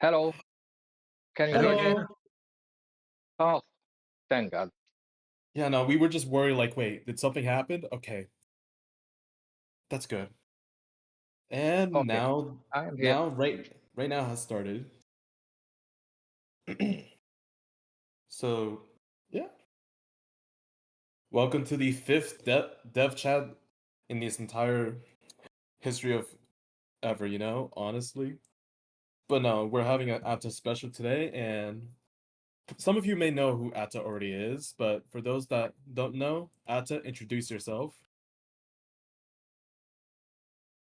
Hello, can you Hello hear me? again. Hello. Oh, thank God. Yeah, no, we were just worried, like, wait, did something happen? Okay, that's good. And Okay, now, I am here. now, right now has started. So, yeah, welcome to the fifth dev chat in this entire history of ever. Honestly. But no, we're having an Atta special today, and some of you may know who Atta already is, but for those that don't know, Atta, introduce yourself.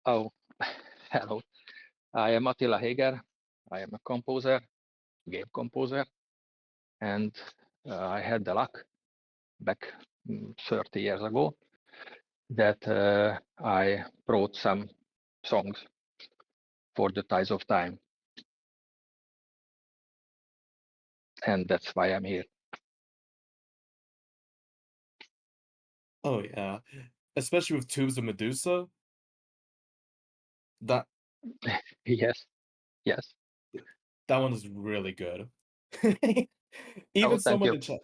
Oh, hello. I am Attila Héger. I am a composer, game composer, and I had the luck back 30 years ago that I wrote some songs for the Ties of Time, and that's why I'm here. Oh yeah, especially with Tubes of Medusa. That Yes, yes. that one is really good. Oh, even thank someone you. in chat,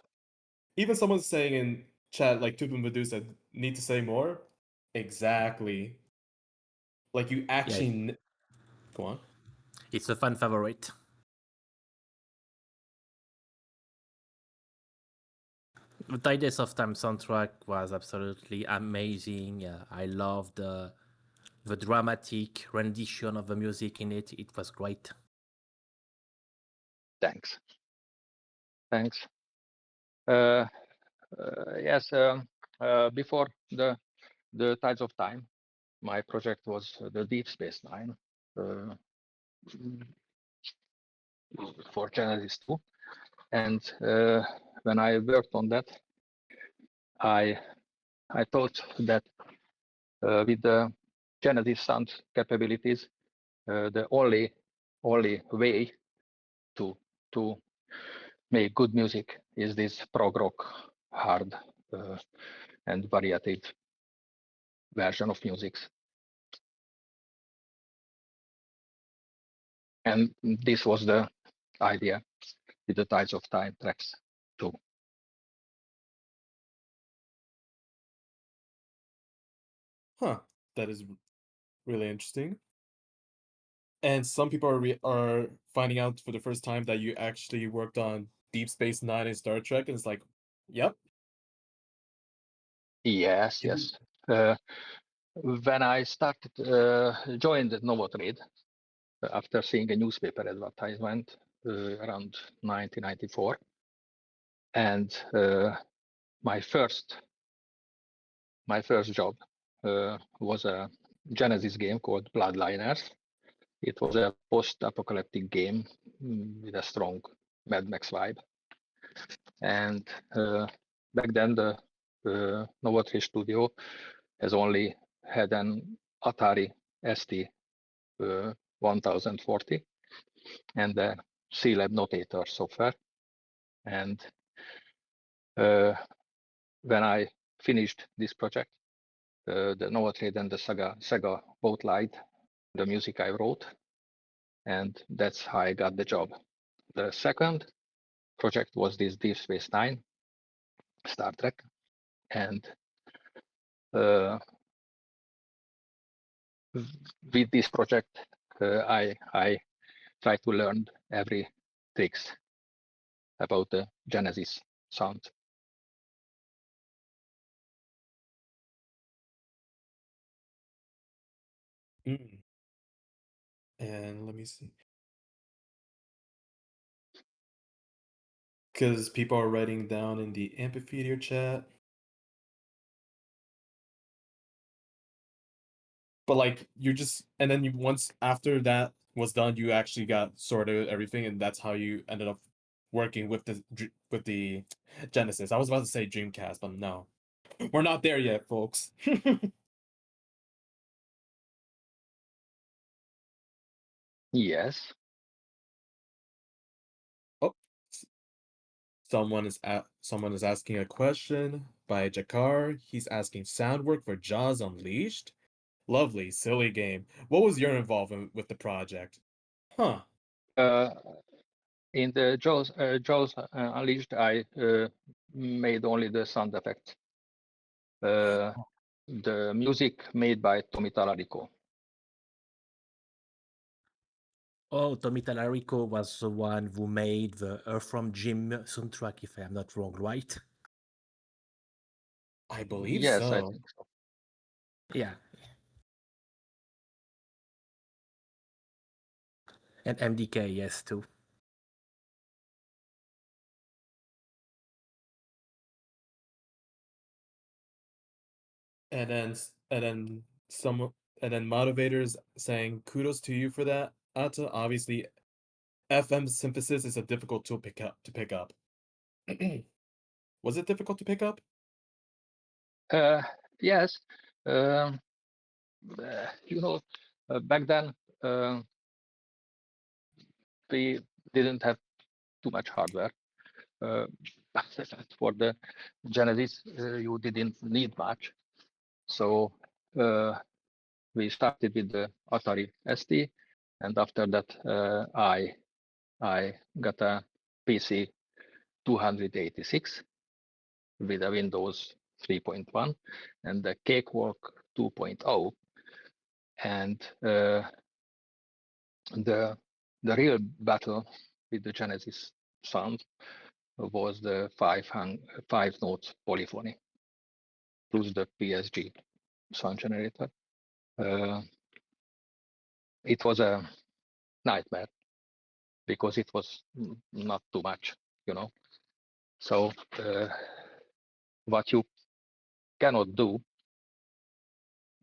even someone saying in chat like Tubes of Medusa need to say more. Exactly. Like you Yeah, actually go on. it's a fan favorite. The Tides of Time soundtrack was absolutely amazing. I loved the dramatic rendition of the music in it. It was great. Thanks. Thanks. Uh, yes, before the Tides of Time, my project was the Deep Space Nine uh, for Genesis 2. And when I worked on that, I I thought that with the Genesis sound capabilities, the only way to to make good music is this prog rock, hard and variated version of music. And this was the idea with the Tides of Time tracks too. Huh. That is really interesting. And some people are finding out for the first time that you actually worked on Deep Space Nine and Star Trek, and it's like, yep. Yes, You- yes. When I started joined Novotrade after seeing a newspaper advertisement around 1994, and my first job was a Genesis game called Bloodliners. It was a post-apocalyptic game with a strong Mad Max vibe. And back then, the Novotrade studio has only had an Atari ST 1040 and the C-Lab Notator software. And when I finished this project, the Novotrade and the SEGA both liked the music I wrote, and that's how I got the job. The second project was this Deep Space Nine, Star Trek, and uh, with this project, I try to learn every tricks about the Genesis sound. Mm. And let me see. Because people are writing down in the amphitheater chat. But like you just and then you once after that was done, you actually got sorted everything, and that's how you ended up working with the Genesis. I was about to say Dreamcast, but no. We're not there yet, folks. Yes. Oh, someone is asking a question by Jakar. He's asking sound work for Jaws Unleashed. Lovely, silly game. What was your involvement with the project? Huh. in the Jaws Unleashed, I made only the sound effects. The music made by Tommy Talarico. Oh, Tommy Talarico was the one who made the Earthworm Jim soundtrack, if I am not wrong, right? I believe Yes, so. I think so. Yeah. And MDK, yes, too. And then motivators saying kudos to you for that, Atta. Obviously, FM synthesis is a difficult tool to pick up. Was it difficult to pick up? Yes, back then we didn't have too much hardware. For the Genesis, you didn't need much. So we started with the Atari ST, and after that, I got a PC 286 with a Windows 3.1 and the Cakewalk 2.0, and the real battle with the Genesis sound was the five notes polyphony plus the PSG sound generator. It was a nightmare because it was not too much, you know. So what you cannot do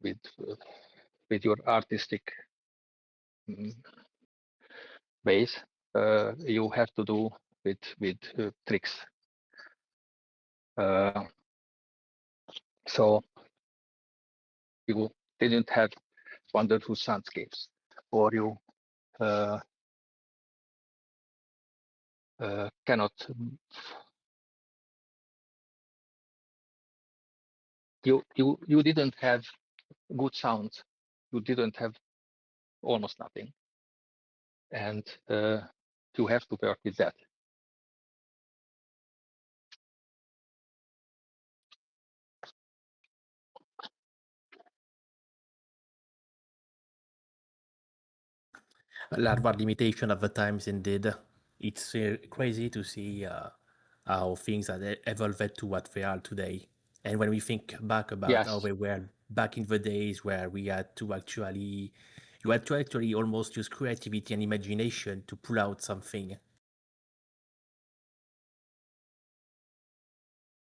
with your artistic ways, you have to do with tricks. So you didn't have wonderful soundscapes, or you cannot. You didn't have good sounds. You didn't have almost nothing, and you have to work with that. A lot of limitation of the times, indeed. It's crazy to see how things are evolved to what they are today. And when we think back about how Yes. they were back in the days where we had to actually, you had to actually almost use creativity and imagination to pull out something.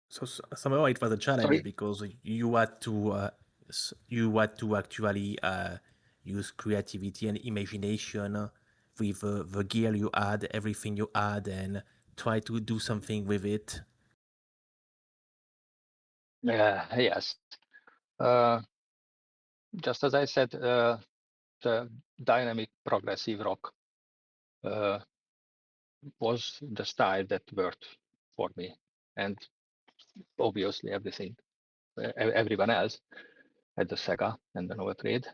So somehow it was a challenge Sorry. because you had to actually use creativity and imagination with the gear you had, everything you had, and try to do something with it. Yes. Just as I said, the dynamic progressive rock was the style that worked for me, and obviously everyone else at the SEGA and the Nova Trade.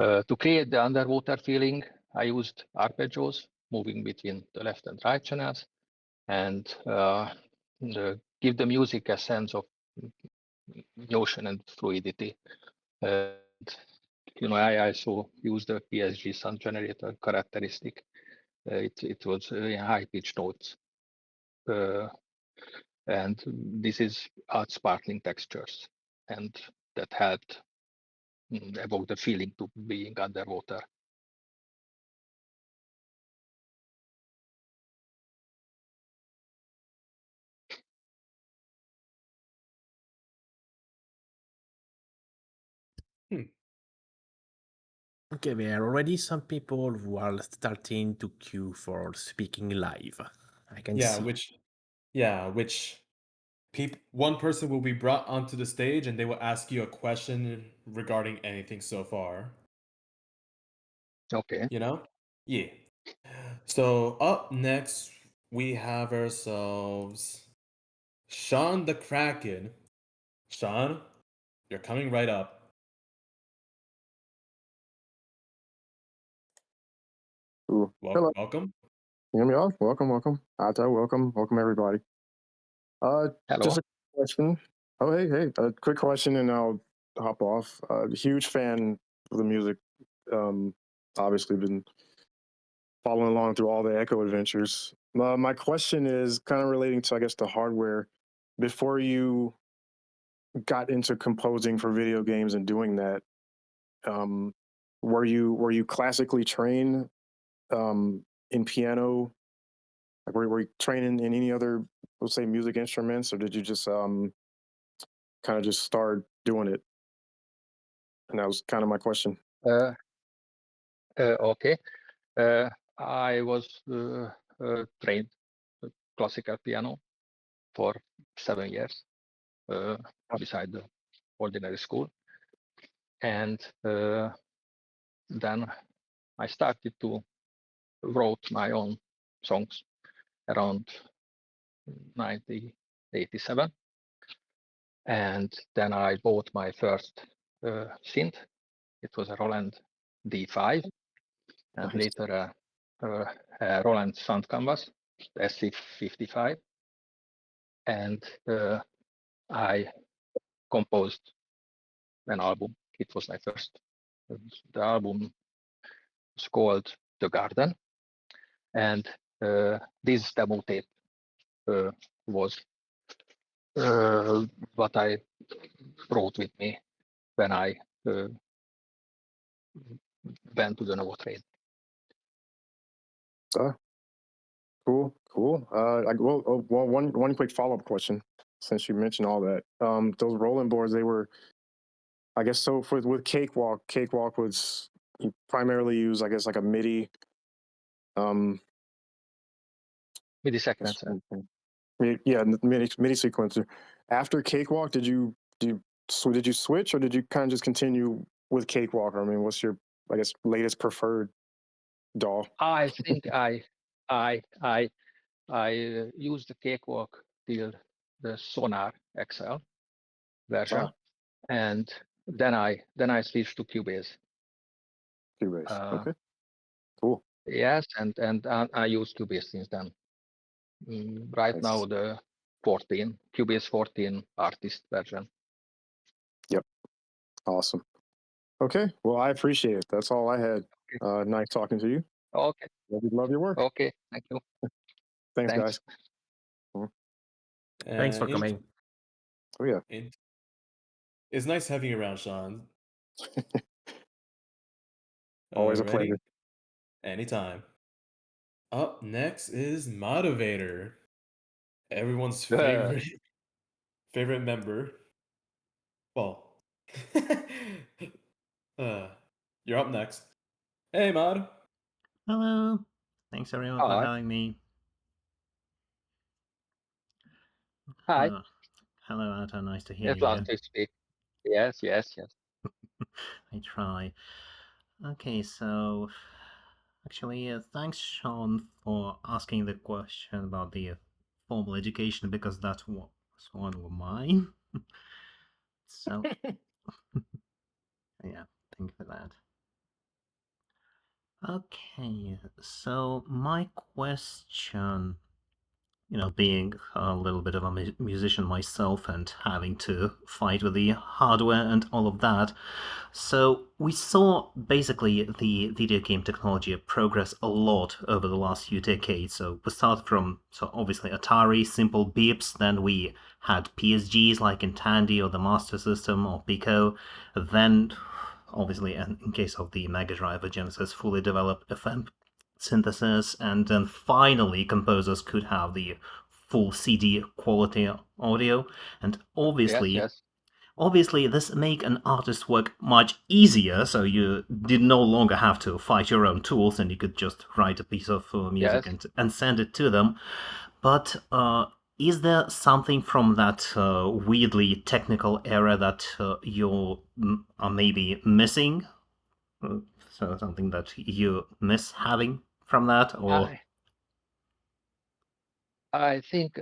To create the underwater feeling, I used arpeggios, moving between the left and right channels, and give the music a sense of motion and fluidity. I also used the PSG sound generator characteristic. It was high pitch notes, and this is art sparkling textures, and that helped evoke the feeling to being underwater. Okay, there are already some people who are starting to queue for speaking live. I can see. Which one person will be brought onto the stage and they will ask you a question regarding anything so far. Okay. You know? Yeah. So up next we have ourselves Sean the Kraken. Sean, you're coming right up. Ooh. Hello. Welcome. You hear me off? Welcome. Atta, welcome everybody. Hello. Just a question. Oh, hey. A quick question, and I'll hop off. Huge fan of the music. Obviously been following along through all the Ecco adventures. My question is kind of relating to, I guess, the hardware. Before you got into composing for video games and doing that, were you classically trained in piano? Like, were you training in any other, let's say, music instruments, or did you just kind of just start doing it? And that was kind of my question. Okay. I was trained classical piano for 7 years beside the ordinary school, and then I started to wrote my own songs around 1987, and then I bought my first synth. It was a Roland D5, and Nice. later a Roland Sound Canvas SC55, and I composed an album. It was my first. The album was called The Garden, and this demo tape was what I brought with me when I went to the Novo Trade. Cool. One quick follow-up question, since you mentioned all that. Those Roland boards, they were, I guess, so with Cakewalk was you primarily use, I guess, like a MIDI. MIDI sequencer. Yeah, MIDI sequencer. After Cakewalk, did you switch, or did you kind of just continue with Cakewalk? I mean, what's your, I guess, latest preferred DAW? I think I used the Cakewalk till the Sonar XL version, and then I switched to Cubase. Cubase. Okay. Cool. Yes, and I use Cubase since then. Right Nice. now the Cubase 14 artist version. Yep. Awesome. Okay. Well, I appreciate it. That's all I had. Nice talking to you. Okay. Love your work. Okay. Thank you. Thanks, guys. Thanks for coming. Oh yeah. It's nice having you around, Sean. Always a Ready? pleasure. Anytime. Up next is Motivator, everyone's favorite member. Well, you're up next. Hey, Mod. Hello. Thanks everyone for Hi. having me. Hi. Hello, Atta. Nice to hear It's you. nice to speak. Yes. I try. Okay, so actually, thanks, Sean, for asking the question about the formal education, because that was one of mine. So, yeah, thank you for that. Okay, so my question, being a little bit of a musician myself and having to fight with the hardware and all of that. So we saw basically the video game technology progress a lot over the last few decades. So we started from, obviously Atari, simple beeps, then we had PSGs like in Tandy or the Master System or Pico, then obviously in case of the Mega Drive or Genesis, fully developed FM synthesis, and then finally composers could have the full CD quality audio, and obviously this make an artist's work much easier, so you did no longer have to fight your own tools and you could just write a piece of music and send it to them. But is there something from that weirdly technical era that you are maybe missing? So something that you miss having from that, or I think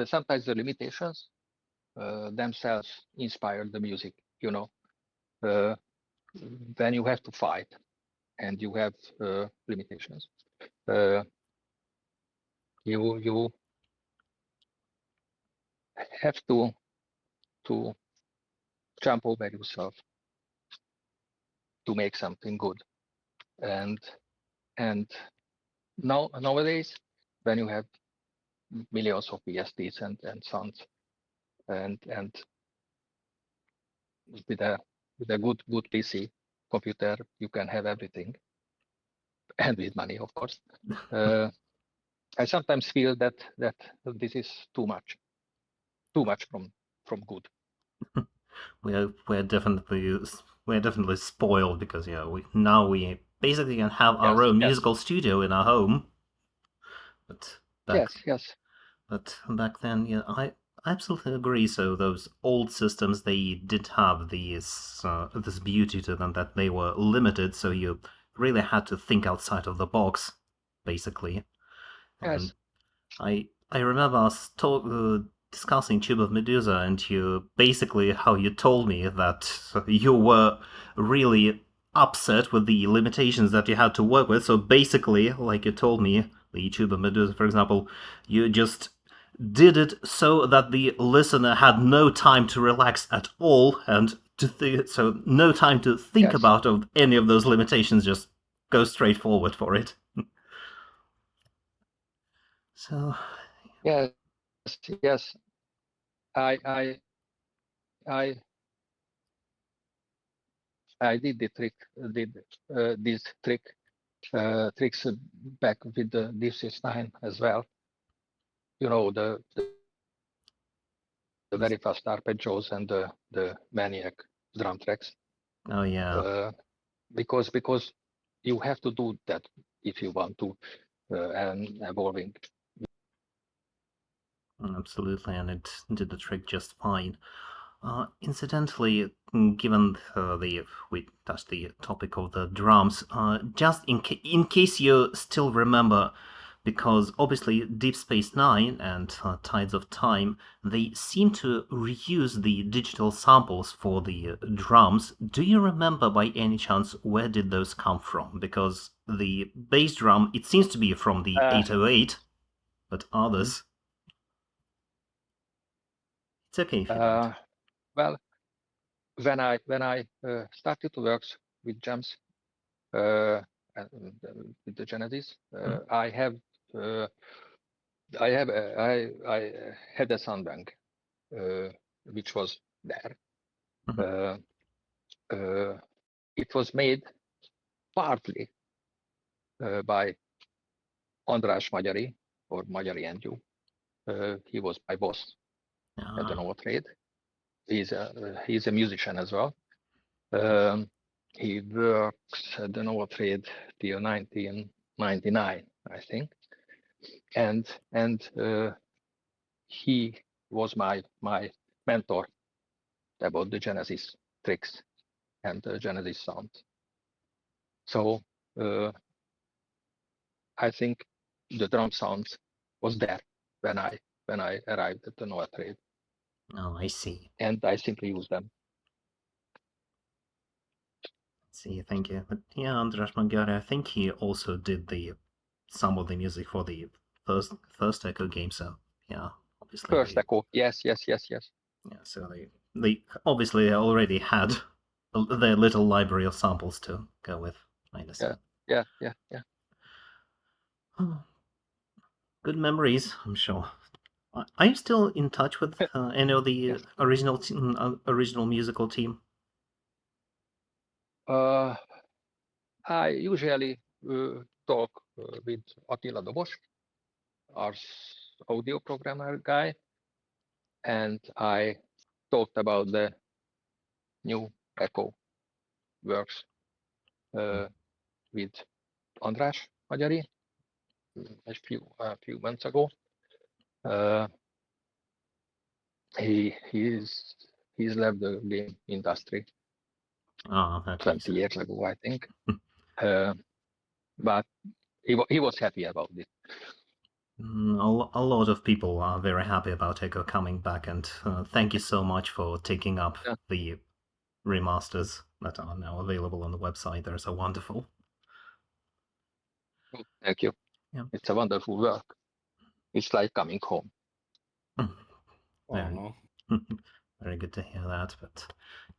sometimes the limitations themselves inspire the music. When you have to fight and you have limitations. You have to jump over yourself to make something good. And nowadays, when you have millions of VSTs and sounds, and with a good PC computer, you can have everything, and with money, of course. I sometimes feel that this is too much from good. We're definitely spoiled because we basically can have our own musical studio in our home. But yes. But back then, I absolutely agree. So those old systems, they did have this beauty to them that they were limited. So you really had to think outside of the box, basically. Yes. And I remember us discussing Tube of Medusa, and how you told me that you were really upset with the limitations that you had to work with. So basically, like you told me, the Tube of Medusa, for example, you just did it so that the listener had no time to relax at all, and so no time to think about any of those limitations, just go straight forward for it. So yes, I did this tricks back with the Deep Space Nine as well. The very fast arpeggios and the maniac drum tracks. Oh yeah. Because you have to do that if you want to and evolving. Absolutely, and it did the trick just fine. Incidentally, given we touched the topic of the drums, just in case you still remember, because obviously Deep Space Nine and Tides of Time, they seem to reuse the digital samples for the drums. Do you remember by any chance where did those come from? Because the bass drum, it seems to be from the 808, but others... It's okay if you don't. Well, when I started to work with drums with the Genesis, I had a sound bank which was there. It was made partly by András Magyari, or Magyari Andrew. He was my boss at the Nova Trade. He's a musician as well. He works at the Nova Trade till 1999, I think, and he was my mentor about the Genesis tricks and the Genesis sound. So I think the drum sounds was there when I arrived at the Nova Trade. Oh, I see. And I simply used them. See, thank you. But yeah, András Magyari, I think he also did some of the music for the first Ecco game. So yeah, obviously. First Ecco, yes. Yeah, so they obviously already had their little library of samples to go with. I understand. Yeah. Good memories, I'm sure. Are you still in touch with any of the original musical team? I usually talk with Attila Héger, our audio programmer guy, and I talked about the new Ecco works with András Magyari a few months ago. He's left the game industry 20 years ago, I think. But he was happy about it. A lot of people are very happy about Ecco coming back, and thank you so much for taking up the remasters that are now available on the website. They're so wonderful. Thank you. Yeah. It's a wonderful work. It's like coming home. Very, Aw. very good to hear that. But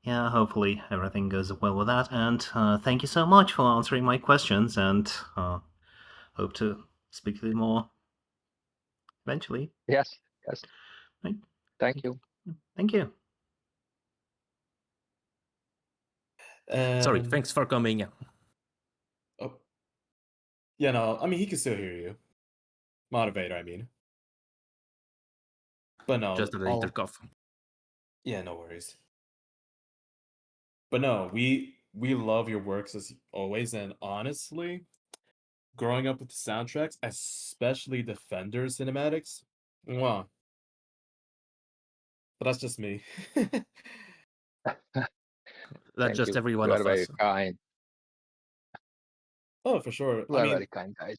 yeah, hopefully everything goes well with that. And thank you so much for answering my questions. And hope to speak to you more eventually. Yes. Right. Thank you. Thank you. Sorry, And thanks for coming. oh, yeah, no, I mean he can still hear you. Motivator, I mean. But no, Just a little cough. yeah, no worries. But no, we love your works as always, and honestly, growing up with the soundtracks, especially Defender cinematics, mwah. But that's just me. That's Thank just you. every one You are of very us. kind. Oh, for sure. You I are mean, very kind, guys.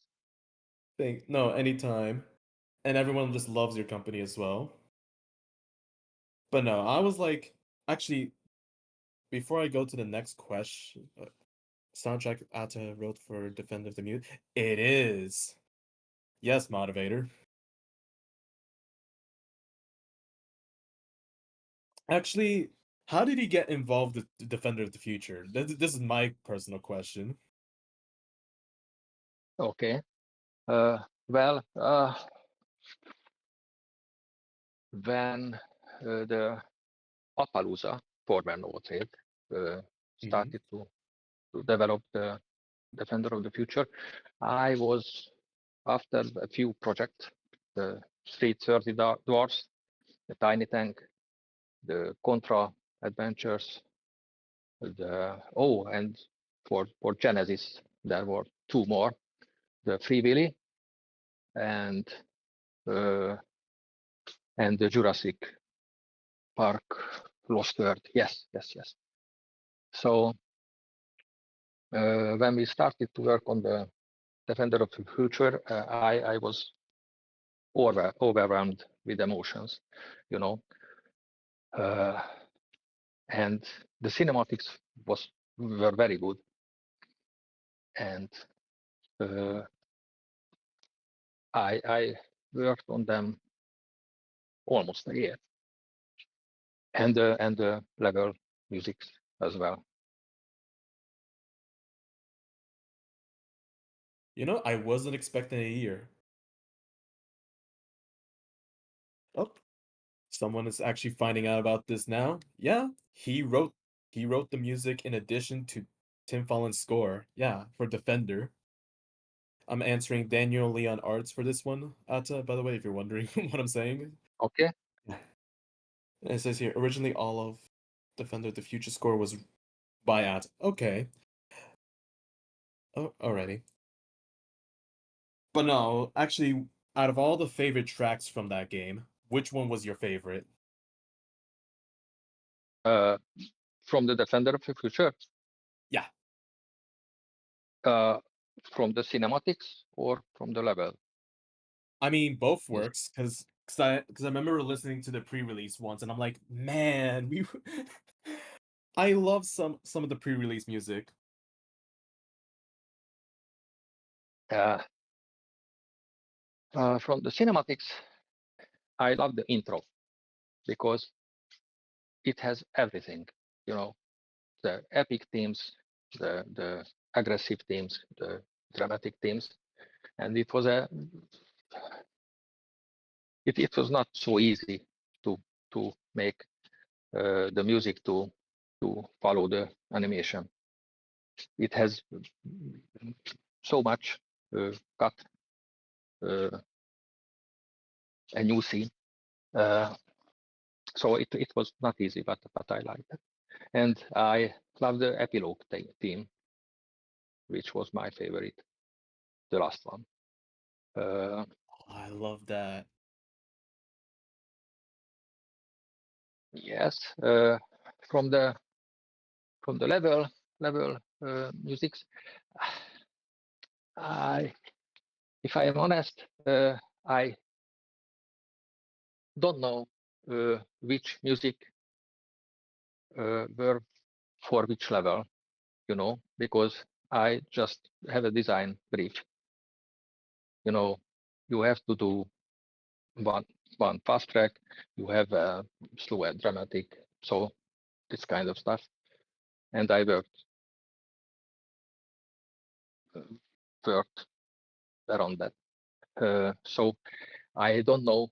no, anytime. And everyone just loves your company as well. But no, I was like, actually, before I go to the next question, soundtrack Atta wrote for Defender of the Mute. It is. Yes, Motivator. Actually, how did he get involved with the Defender of the Future? This is my personal question. Okay. Well, when the Appaloosa, former Novotrade, started to develop the Defender of the Future, I was, after a few projects, the Street 30 Dwarfs, the Tiny Tank, the Contra Adventures, and for Genesis, there were two more, the Free Willy and the Jurassic Park Lost World. Yes. So when we started to work on the Defender of the Future, I was overwhelmed with emotions, you know, and the cinematics were very good, and I worked on them almost a year, and the level music as well. You know, I wasn't expecting a year. Oh, someone is actually finding out about this now. Yeah, he wrote the music in addition to Tim Follin's score. Yeah, for Defender. I'm answering Daniel Leon Arts for this one, Atta, by the way, if you're wondering what I'm saying. Okay. And it says here, originally all of Defender the Future score was by Atta. Okay. Oh, alrighty. But no, actually, out of all the favorite tracks from that game, which one was your favorite? From the Defender of the Future. Yeah. From the cinematics or from the level? I mean, both Yes. works because I remember listening to the pre-release once, and I'm like, man, I love some of the pre-release music. From the cinematics, I love the intro because it has everything, you know, the epic themes, the aggressive themes, the dramatic themes, and it was not so easy to make the music to follow the animation. It has so much cut a new scene. So it was not easy, but I liked it. And I love the epilogue theme, which was my favorite, the last one. I love that. Yes, from the level musics, if I am honest, I don't know which music were for which level, you know, because I just have a design brief you have to do one fast track, you have a slower dramatic, so this kind of stuff. And I worked around that. So I don't know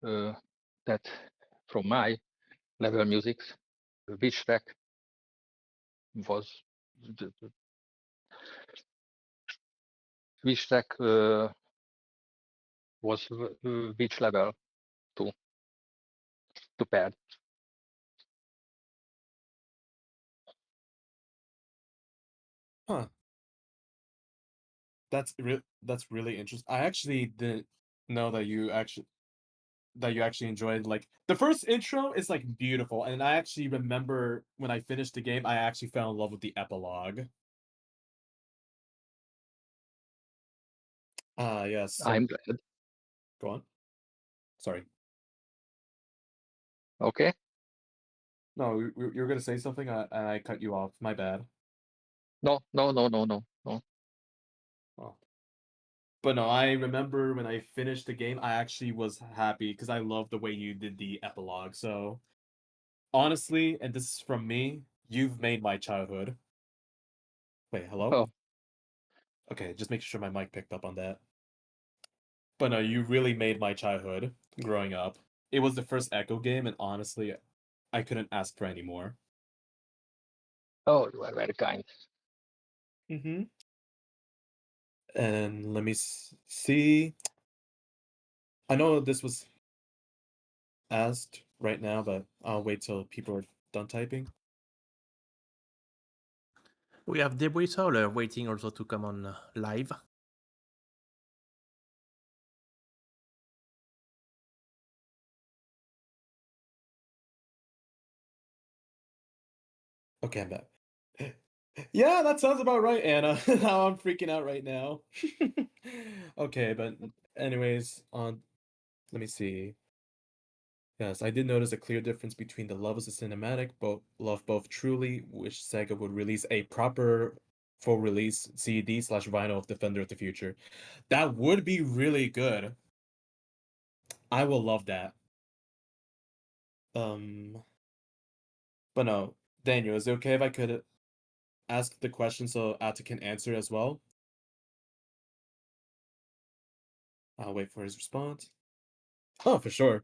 that from my level musics, which track was which track was which level to pair. Huh. That's really interesting. I actually didn't know that you actually enjoyed, like, the first intro is like beautiful, and I actually remember when I finished the game, I actually fell in love with the epilogue. Yes. So, I'm glad. go on. Sorry. Okay. No, you were gonna say something. I cut you off. My bad. No. Oh. But no, I remember when I finished the game, I actually was happy because I love the way you did the epilogue. So, honestly, and this is from me, you've made my childhood. Wait, hello? Oh, Okay, just making sure my mic picked up on that. But no, you really made my childhood growing up. It was the first Ecco game, and honestly, I couldn't ask for any more. oh, you are very kind. Mm-hmm. And let me see. I know this was asked right now, but I'll wait till people are done typing. We have Debris Solar waiting also to come on live. Okay, I'm back. Yeah, that sounds about right, Anna. Now I'm freaking out right now. Okay, but anyways, let me see. Yes, I did notice a clear difference between the levels of cinematic, love both truly, wish Sega would release a proper full release CD/vinyl of Defender of the Future. That would be really good. I will love that. But no, Daniel, is it okay if I could ask the question so Atta can answer as well? I'll wait for his response. Oh, for sure.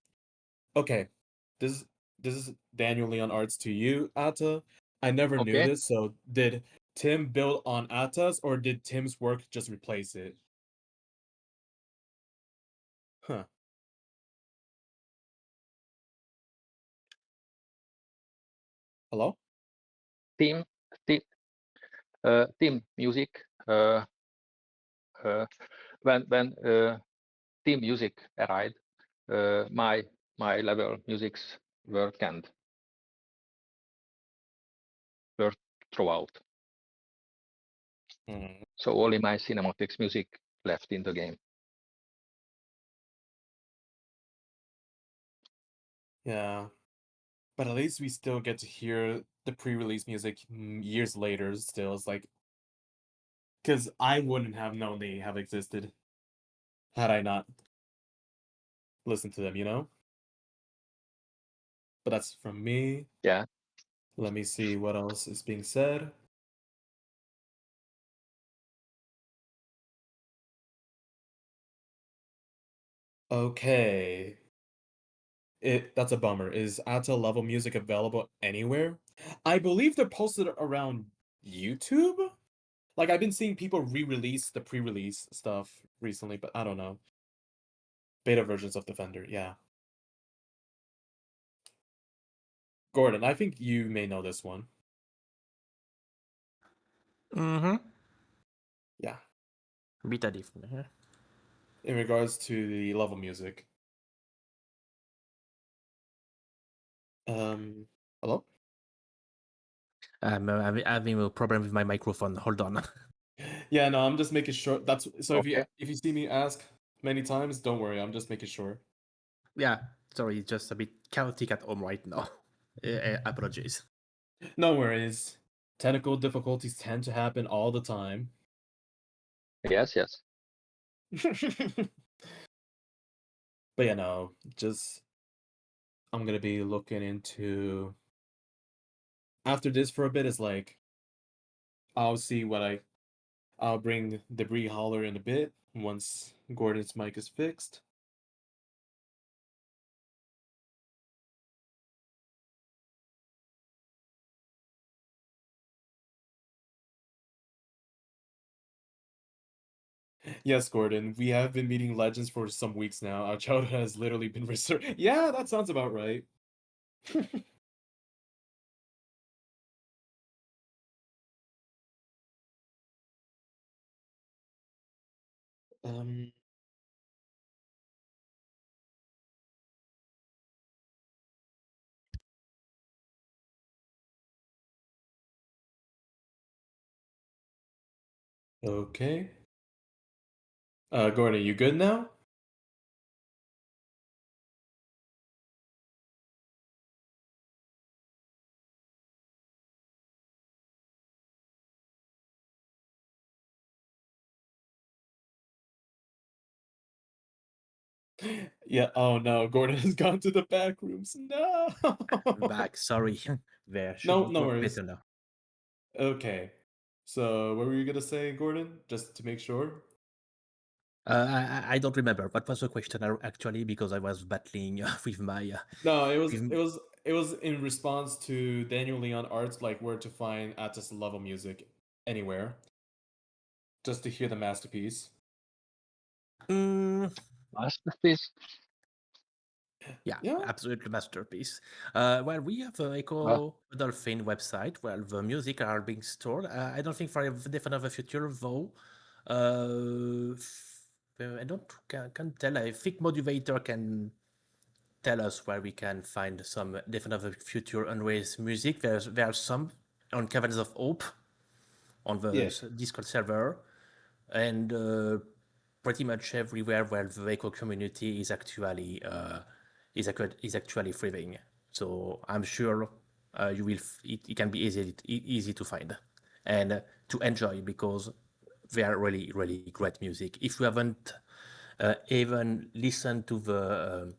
Okay, this is Daniel Leon Arts to you, Atta. I never knew Okay. this, so did Tim build on Atta's, or did Tim's work just replace it? Huh. Hello? Team music. When team music arrived, my level musics were canned, were throughout. So only my cinematics music left in the game. Yeah. But at least we still get to hear the pre-release music years later still. It's like, because I wouldn't have known they have existed had I not listened to them, you know? But that's from me. Yeah. Let me see what else is being said. Okay. That's a bummer. Is Atta level music available anywhere? I believe they're posted around YouTube. Like, I've been seeing people re-release the pre-release stuff recently, but I don't know. Beta versions of Defender, yeah. Gordon, I think you may know this one. Mm-hmm. Yeah. Beta different. Yeah. In regards to the level music. Hello? I'm having a problem with my microphone. Hold on. Yeah, no, I'm just making sure. That's so. Okay. If you see me ask many times, don't worry. I'm just making sure. Yeah, sorry, it's just a bit chaotic at home right now. Apologies. No worries. Technical difficulties tend to happen all the time. Yes. But yeah, no, just I'm gonna be looking into after this for a bit. Is like I'll see I'll bring Debris Hauler in a bit once Gordon's mic is fixed. Yes, Gordon, we have been meeting legends for some weeks now. Our childhood has literally been reserved. Yeah, that sounds about right. Um, okay. Gordon, you good now? Yeah, oh no, Gordon has gone to the back rooms. No. Back, sorry. There should No, no work worries. better now. Okay. So, what were you gonna say, Gordon? Just to make sure? I don't remember. What was the question actually? Because I was battling with my. No, it was with- it was it was in response to Daniel Leon Arts, like where to find artist level music anywhere. Just to hear the masterpiece. Mm, Masterpiece. yeah, Yeah. absolutely masterpiece. Well, we have a Ecco Dolphin website where the music are being stored. I don't think for the future though. I don't can tell. I think Motivator can tell us where we can find some definite future unreleased music. There are some on Caverns of Hope on the Yeah. Discord server, and pretty much everywhere where the Echo community is actually thriving. So I'm sure you will. It can be easy to find and to enjoy because they are really really great music. If you haven't even listened to the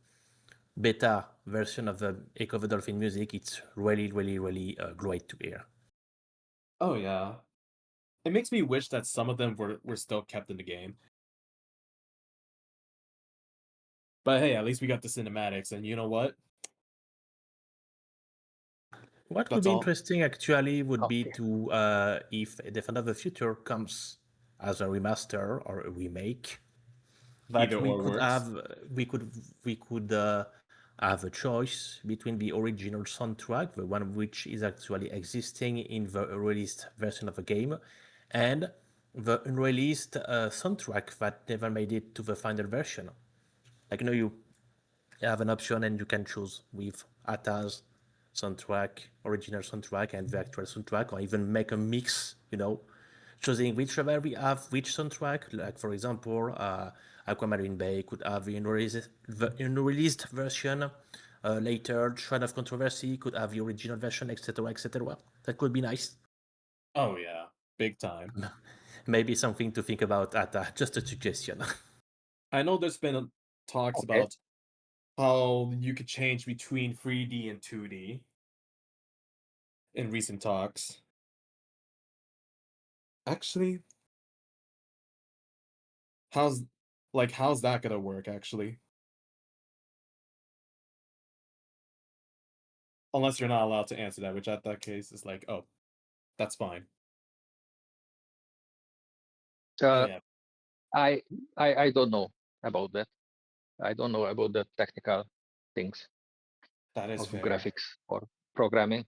beta version of the Echo the Dolphin music, it's really really really great to hear. Oh yeah. It makes me wish that some of them were still kept in the game. But hey, at least we got the cinematics, and you know what? What would That's be all. interesting actually would be Okay. to if Defender of the Future comes as a remaster or a remake, that Either or works. we could have a choice between the original soundtrack, the one which is actually existing in the released version of the game, and the unreleased soundtrack that never made it to the final version. Like, you have an option and you can choose with Atta's soundtrack, original soundtrack, and the actual soundtrack, or even make a mix, choosing whichever we have which soundtrack. Like, for example, Aquamarine Bay could have the unreleased version. Later, Shrine of Controversy could have the original version, etc., etc. That could be nice. Oh yeah, big time. Maybe something to think about, Atta. Just a suggestion. I know there's been talks Okay. about how you could change between 3D and 2D in recent talks. Actually, how's how's that gonna work actually? Unless you're not allowed to answer that, which at that case is like, oh, that's fine. Oh Uh, yeah, I don't know about that. I don't know about the technical things that is of fair. graphics or programming.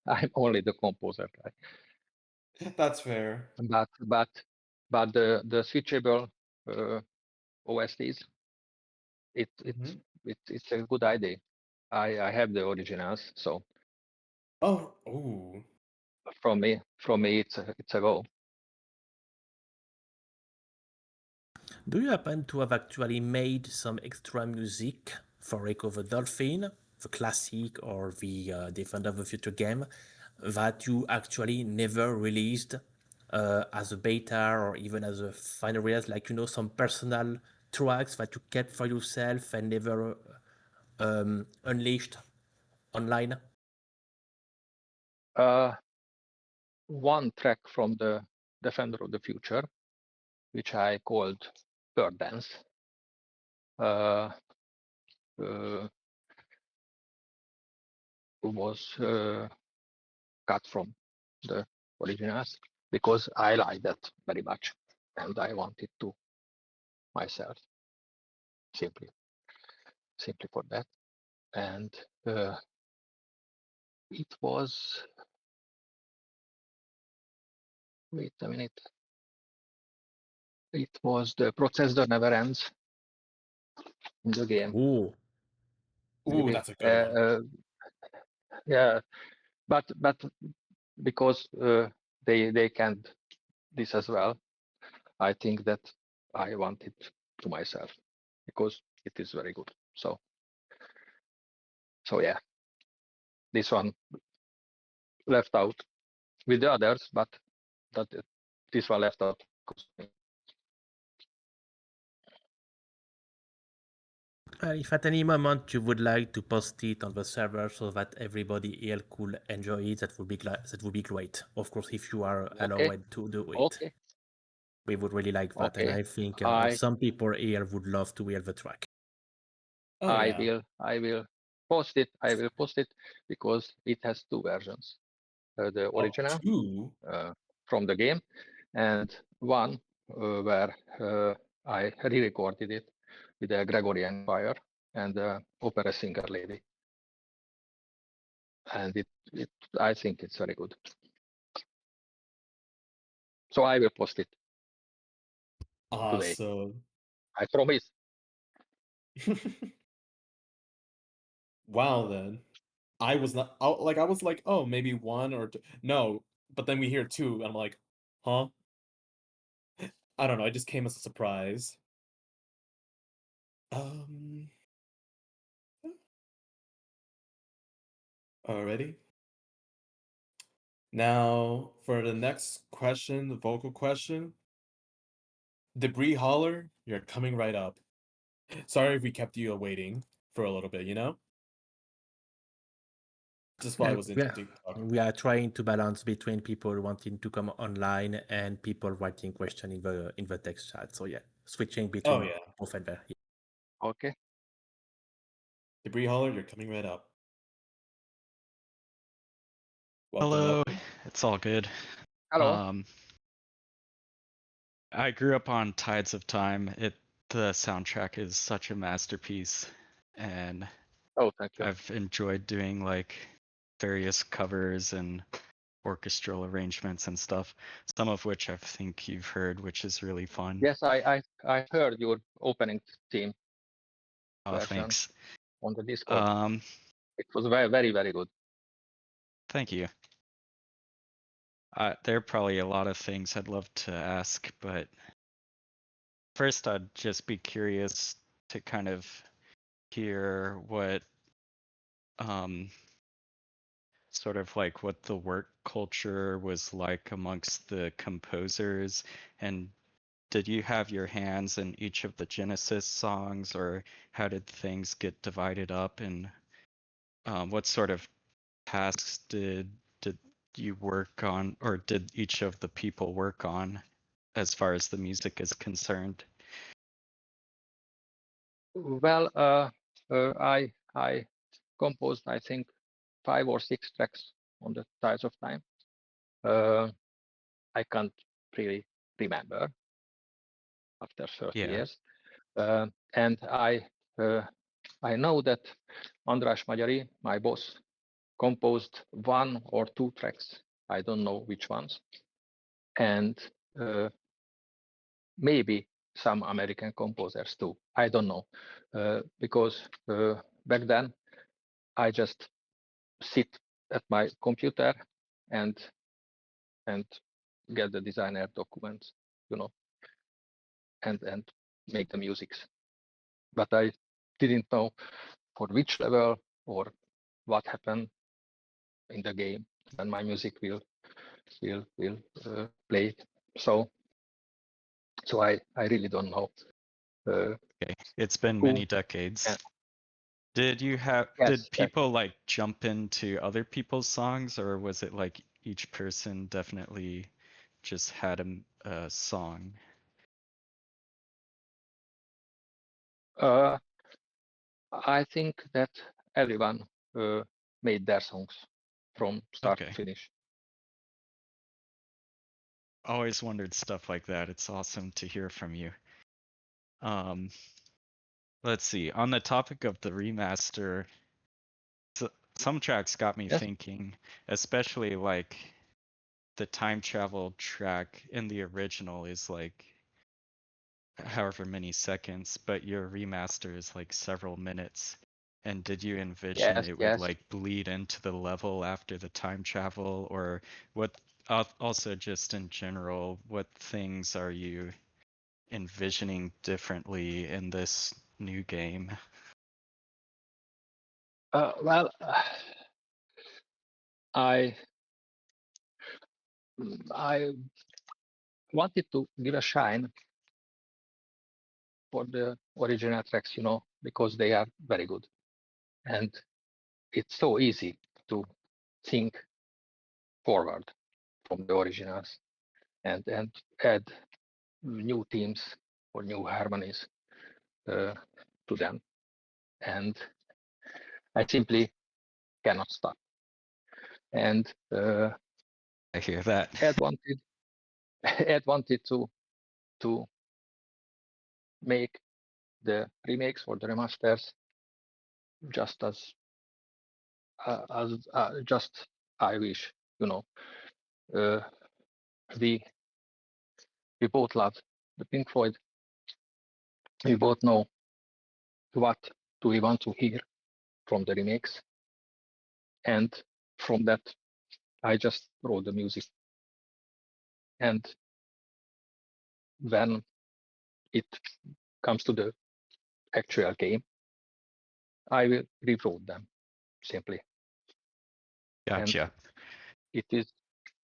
I'm only the composer guy. That's fair. But the switchable OSTs, Mhm. it's a good idea. I have the originals, so Oh, ooh. from me it's a go. Do you happen to have actually made some extra music for Echo the Dolphin, the classic or the Defender of the Future game, that you actually never released as a beta or even as a final release, like some personal tracks that you kept for yourself and never unleashed online? One track from the Defender of the Future, which I called Bird Dance, was cut from the originals because I like that very much and I wanted to myself simply for that. And it was, wait a minute, it was The Processor Never Ends in the game. Ooh, Ooh, that's a good one. Yeah, but because they can't this as well, I think that I want it to myself because it is very good. So yeah, this one left out with the others, but that this one left out. if at any moment you would like to post it on the server so that everybody here could enjoy it, that would be great. Of course, if you are allowed to do it. Okay. We would really like that, and I think some people here would love to hear the track. Oh, I yeah. will post it. I will post it because it has two versions: the original Two? from the game, and one where I re-recorded it with a Gregorian choir and the opera singer lady, and it I think it's very good. So I will post it today. Awesome. I promise. Wow, then. I was like, oh, maybe one or two. No, but then we hear two, and I'm like, huh? I don't know, it just came as a surprise. Alrighty. Now, for the next question, the vocal question. Debris Holler, you're coming right up. Sorry if we kept you waiting for a little bit, Just while I was interrupting. We are trying to balance between people wanting to come online and people writing questions in the text chat. So yeah, switching between both and there. Yeah. Okay. Debris Holler, you're coming right up. Hello, it's all good. Hello. I grew up on Tides of Time. The soundtrack is such a masterpiece, and thank you. I've enjoyed doing like various covers and orchestral arrangements and stuff, some of which I think you've heard, which is really fun. Yes, I heard your opening theme. Oh, thanks. On the Discord. It was very, very, very good. Thank you. There are probably a lot of things I'd love to ask, but first I'd just be curious to kind of hear what sort of like what the work culture was like amongst the composers, and did you have your hands in each of the Genesis songs, or how did things get divided up, and what sort of tasks did you work on, or did each of the people work on as far as the music is concerned? Well, I composed, I think, 5 or 6 tracks on the Tides of Time. I can't really remember after 30 years. And I know that András Magyari, my boss, composed 1 or 2 tracks. I don't know which ones. And maybe some American composers too. I don't know, because back then I just sit at my computer and get the designer documents, and make the musics. But I didn't know for which level or what happened in the game when my music will will play. So I really don't know. Okay, it's been Who- many decades. yeah. Did you have Yes, did yes. people like jump into other people's songs, or was it like each person definitely just had a song? I think that everyone made their songs from start Okay. to finish. Always wondered stuff like that. It's awesome to hear from you. Let's see. On the topic of the remaster, some tracks got me Yes. thinking, especially like the time travel track in the original is like however many seconds, but your remaster is like several minutes. And did you envision Yes, it would yes. like bleed into the level after the time travel, or what? Also, just in general, what things are you envisioning differently in this new game? Well, I wanted to give a shine for the original tracks, because they are very good, and it's so easy to think forward from the originals and add new themes or new harmonies to them, and I simply cannot stop. And I hear that. Ed wanted to make the remakes or the remasters just as just I wish, uh, we both love the Pink Floyd. We both know what do we want to hear from the remakes, and from that I just wrote the music. And when it comes to the actual game, I will rewrote them simply. Gotcha. And it is,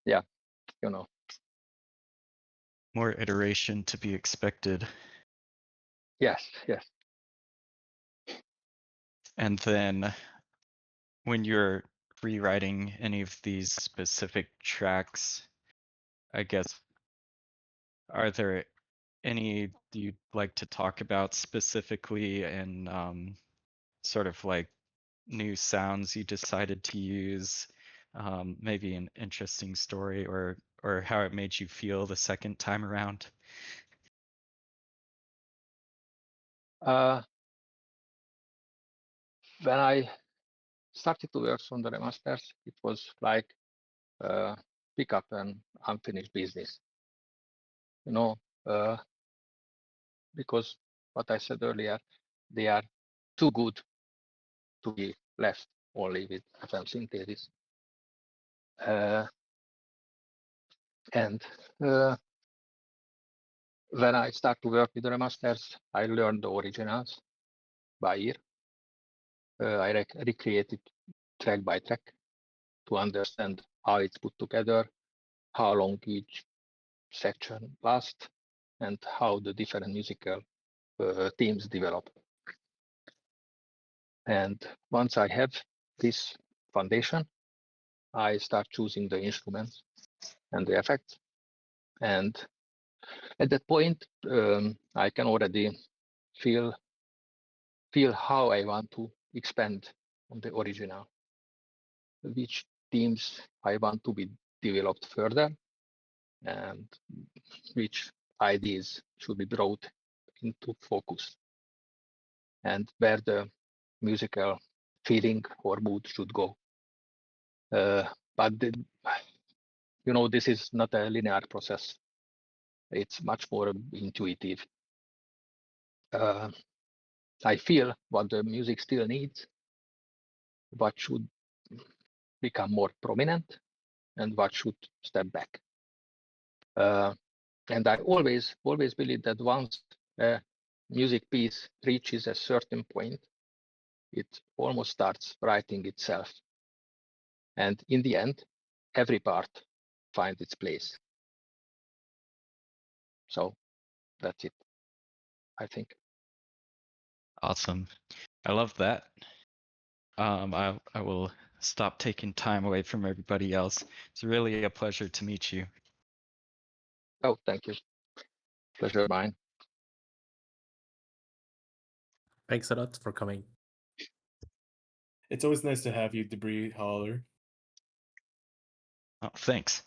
yeah, you know. More iteration to be expected. Yes, yes. And then when you're rewriting any of these specific tracks, I guess, are there any you'd like to talk about specifically, and sort of like new sounds you decided to use, maybe an interesting story, or how it made you feel the second time around? When I started to work on the remasters, it was like pick up an unfinished business, because what I said earlier, they are too good to be left only with FM synthesis. And when I start to work with the remasters, I learned the originals by ear. I recreated track by track to understand how it's put together, how long each section lasts, and how the different musical themes develop. And once I have this foundation, I start choosing the instruments and the effects. And at that point, I can already feel how I want to expand on the original, which themes I want to be developed further, and which ideas should be brought into focus, and where the musical feeling or mood should go. But this is not a linear process. It's much more intuitive. I feel what the music still needs, what should become more prominent, and what should step back. And I always believe that once a music piece reaches a certain point, it almost starts writing itself. And in the end, every part find its place. So that's it, I think. Awesome. I love that. I will stop taking time away from everybody else. It's really a pleasure to meet you. Oh, thank you. Pleasure mine. Thanks a lot for coming. It's always nice to have you, Debris Holler. Oh, thanks.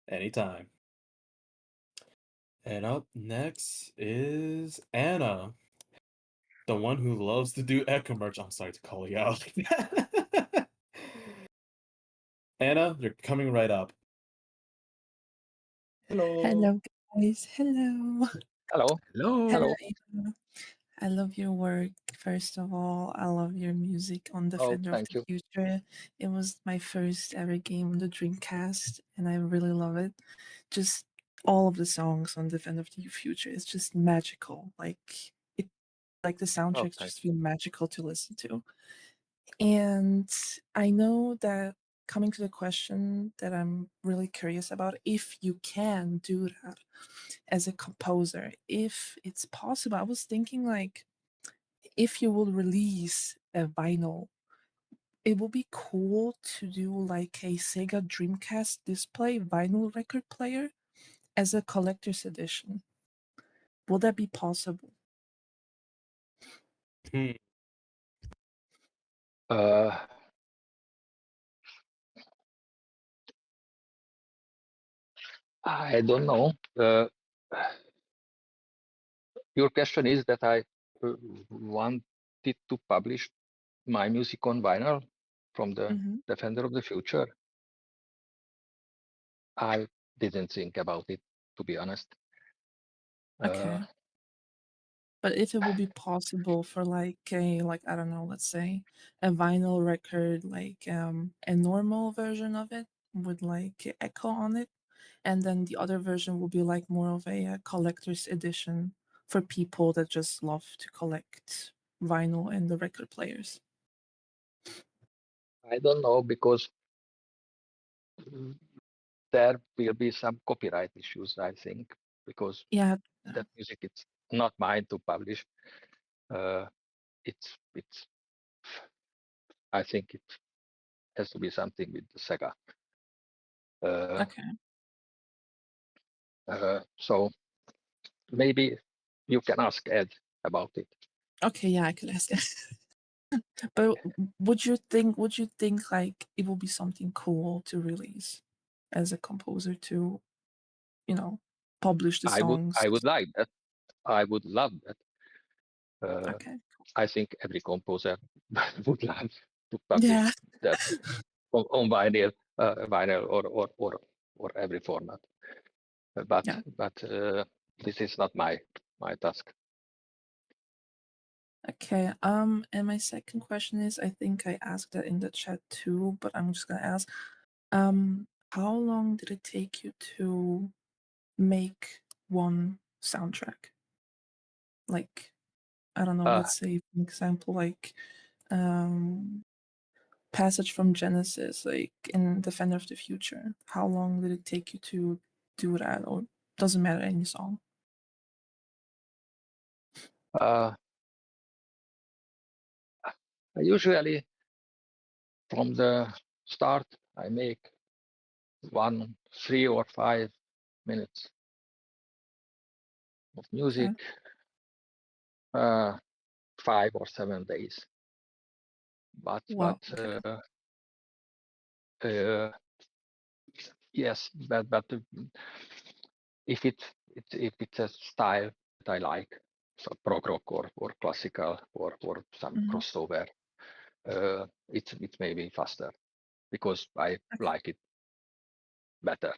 Anytime. And up next is Anna, the one who loves to do Ecco merch. I'm sorry to call you out like that. Anna, you're coming right up. Hello. Hello, guys. Hello. Hello. Hello. Hello. Eva. I love your work. First of all, I love your music on Defender of Thank the you. Future. It was my first ever game on the Dreamcast, and I really love it. Just all of the songs on Defender of the Future is just magical. Like the soundtracks Thanks. just feel magical to listen to. And I know that coming to the question that I'm really curious about, if you can do that as a composer, if it's possible, I was thinking like if you will release a vinyl, it will be cool to do like a Sega Dreamcast display vinyl record player as a collector's edition. Will that be possible? I don't know. Your question is that I wanted to publish my music on vinyl from the Defender of the Future. I didn't think about it, to be honest. Okay. But if it would be possible for like I don't know, let's say a vinyl record, like a normal version of it with like Echo on it, and then the other version will be like more of a collector's edition for people that just love to collect vinyl and the record players. I don't know, because there will be some copyright issues, I think, because that music, it's not mine to publish. It's I think it has to be something with the SEGA. Okay. So maybe you can ask Ed about it. Okay, yeah, I could ask. But would you think like it will be something cool to release as a composer to, publish the songs? I would like that. I would love that. Okay. I think every composer would love to publish that on vinyl, or every format. But this is not my task. Okay. And my second question is, I think I asked that in the chat too, but I'm just gonna ask, how long did it take you to make one soundtrack? Like, I don't know, let's say, for example, like Passage from Genesis, like in Defender of the Future. How long did it take you to do that? Or doesn't matter, any song? Usually from the start, I make 3 or 5 minutes of music, 5 or 7 days. But yes, but if it's a style that I like, so prog rock or classical or some crossover, it's maybe faster because I like it better.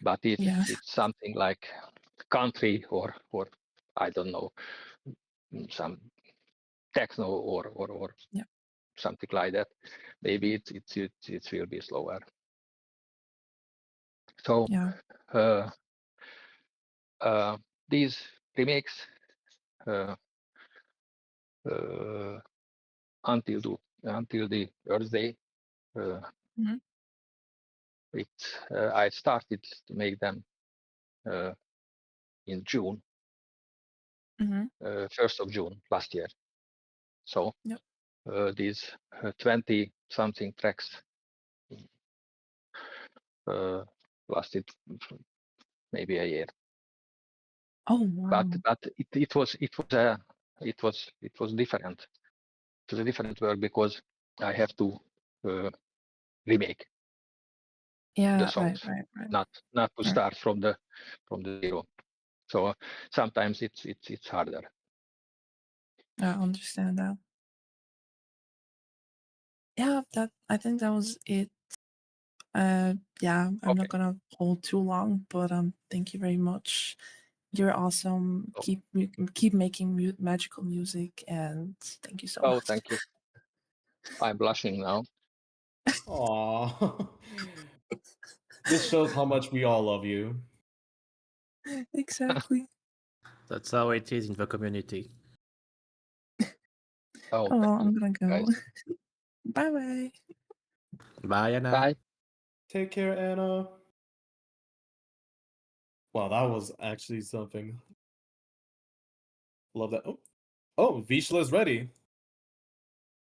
But if it's something like country or I don't know, some techno or something like that, maybe it will be slower. So these remakes until the Earth Day, I started to make them in June, Hmm. 1st of June last year. So Yep. these 20 something tracks lasted maybe a year. Oh wow. But it was different. It was a different work because I have to remake the Yeah. Right. songs, Right. Right. not to Right. start from the zero. So sometimes it's harder. I understand that. Yeah. I think that was it. Yeah. I'm Okay. not gonna hold too long, but thank you very much. You're awesome. Oh. Keep making magical music, and thank you so Oh, much. thank you. I'm blushing now. Aw. This shows how much we all love you. Exactly. That's how it is in the community. Oh, Oh, thank I'm you, gonna go. guys. Bye bye. Bye, Anna. Bye. Take care, Anna. Wow, that was actually something. Love that. Oh, Vishla's ready.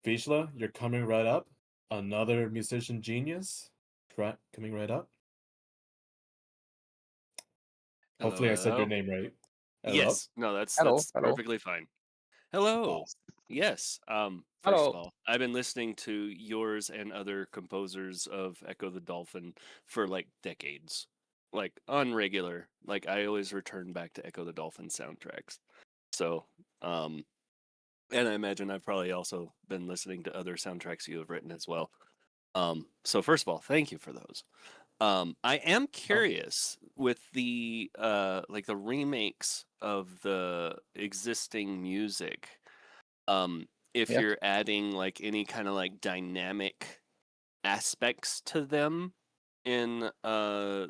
Vishla, you're coming right up. Another musician genius. Coming right up. Hopefully, I said your name right. Hello? Yes. No, that's Hello. Hello. perfectly fine. Hello. Awesome. Yes. First of Hello. all, I've been listening to yours and other composers of Echo the Dolphin for like decades. Like on regular. Like I always return back to Echo the Dolphin soundtracks. So, and I imagine I've probably also been listening to other soundtracks you have written as well. So first of all, thank you for those. I am curious with the like the remakes of the existing music. If Yes. you're adding like any kind of like dynamic aspects to them in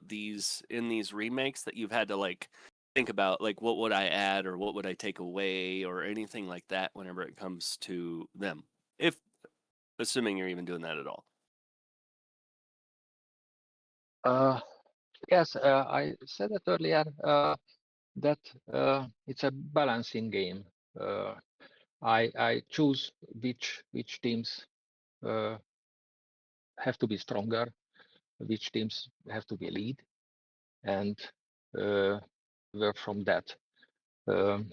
these remakes that you've had to like think about, like what would I add or what would I take away or anything like that whenever it comes to them, if assuming you're even doing that at all. Yes. I said that earlier. That it's a balancing game. I choose which teams have to be stronger, which teams have to be lead, and work from that. Um,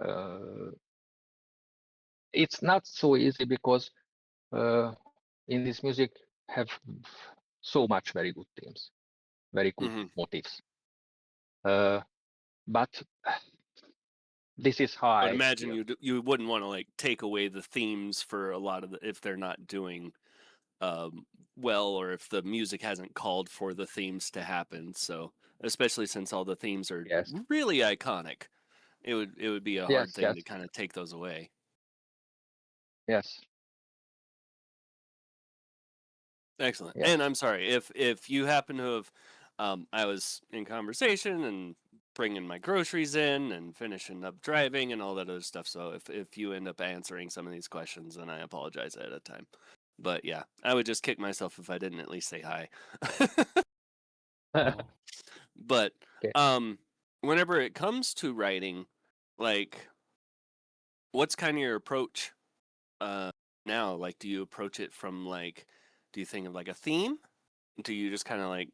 uh, it's not so easy because in this music have so much very good teams, very good Mm-hmm. motifs. But this is how I would I imagine feel. you wouldn't want to like take away the themes for a lot of the if they're not doing well, or if the music hasn't called for the themes to happen. So especially since all the themes are Yes, really iconic, it would be a hard yes, thing yes, to kind of take those away. yes, Excellent. yes. And I'm sorry if you happen to have I was in conversation and bringing my groceries in and finishing up driving and all that other stuff. So if you end up answering some of these questions, then I apologize ahead of time. But yeah, I would just kick myself if I didn't at least say hi. Oh. But Okay. whenever it comes to writing, like what's kind of your approach now? Like do you approach it from like do you think of like a theme? Do you just kind of like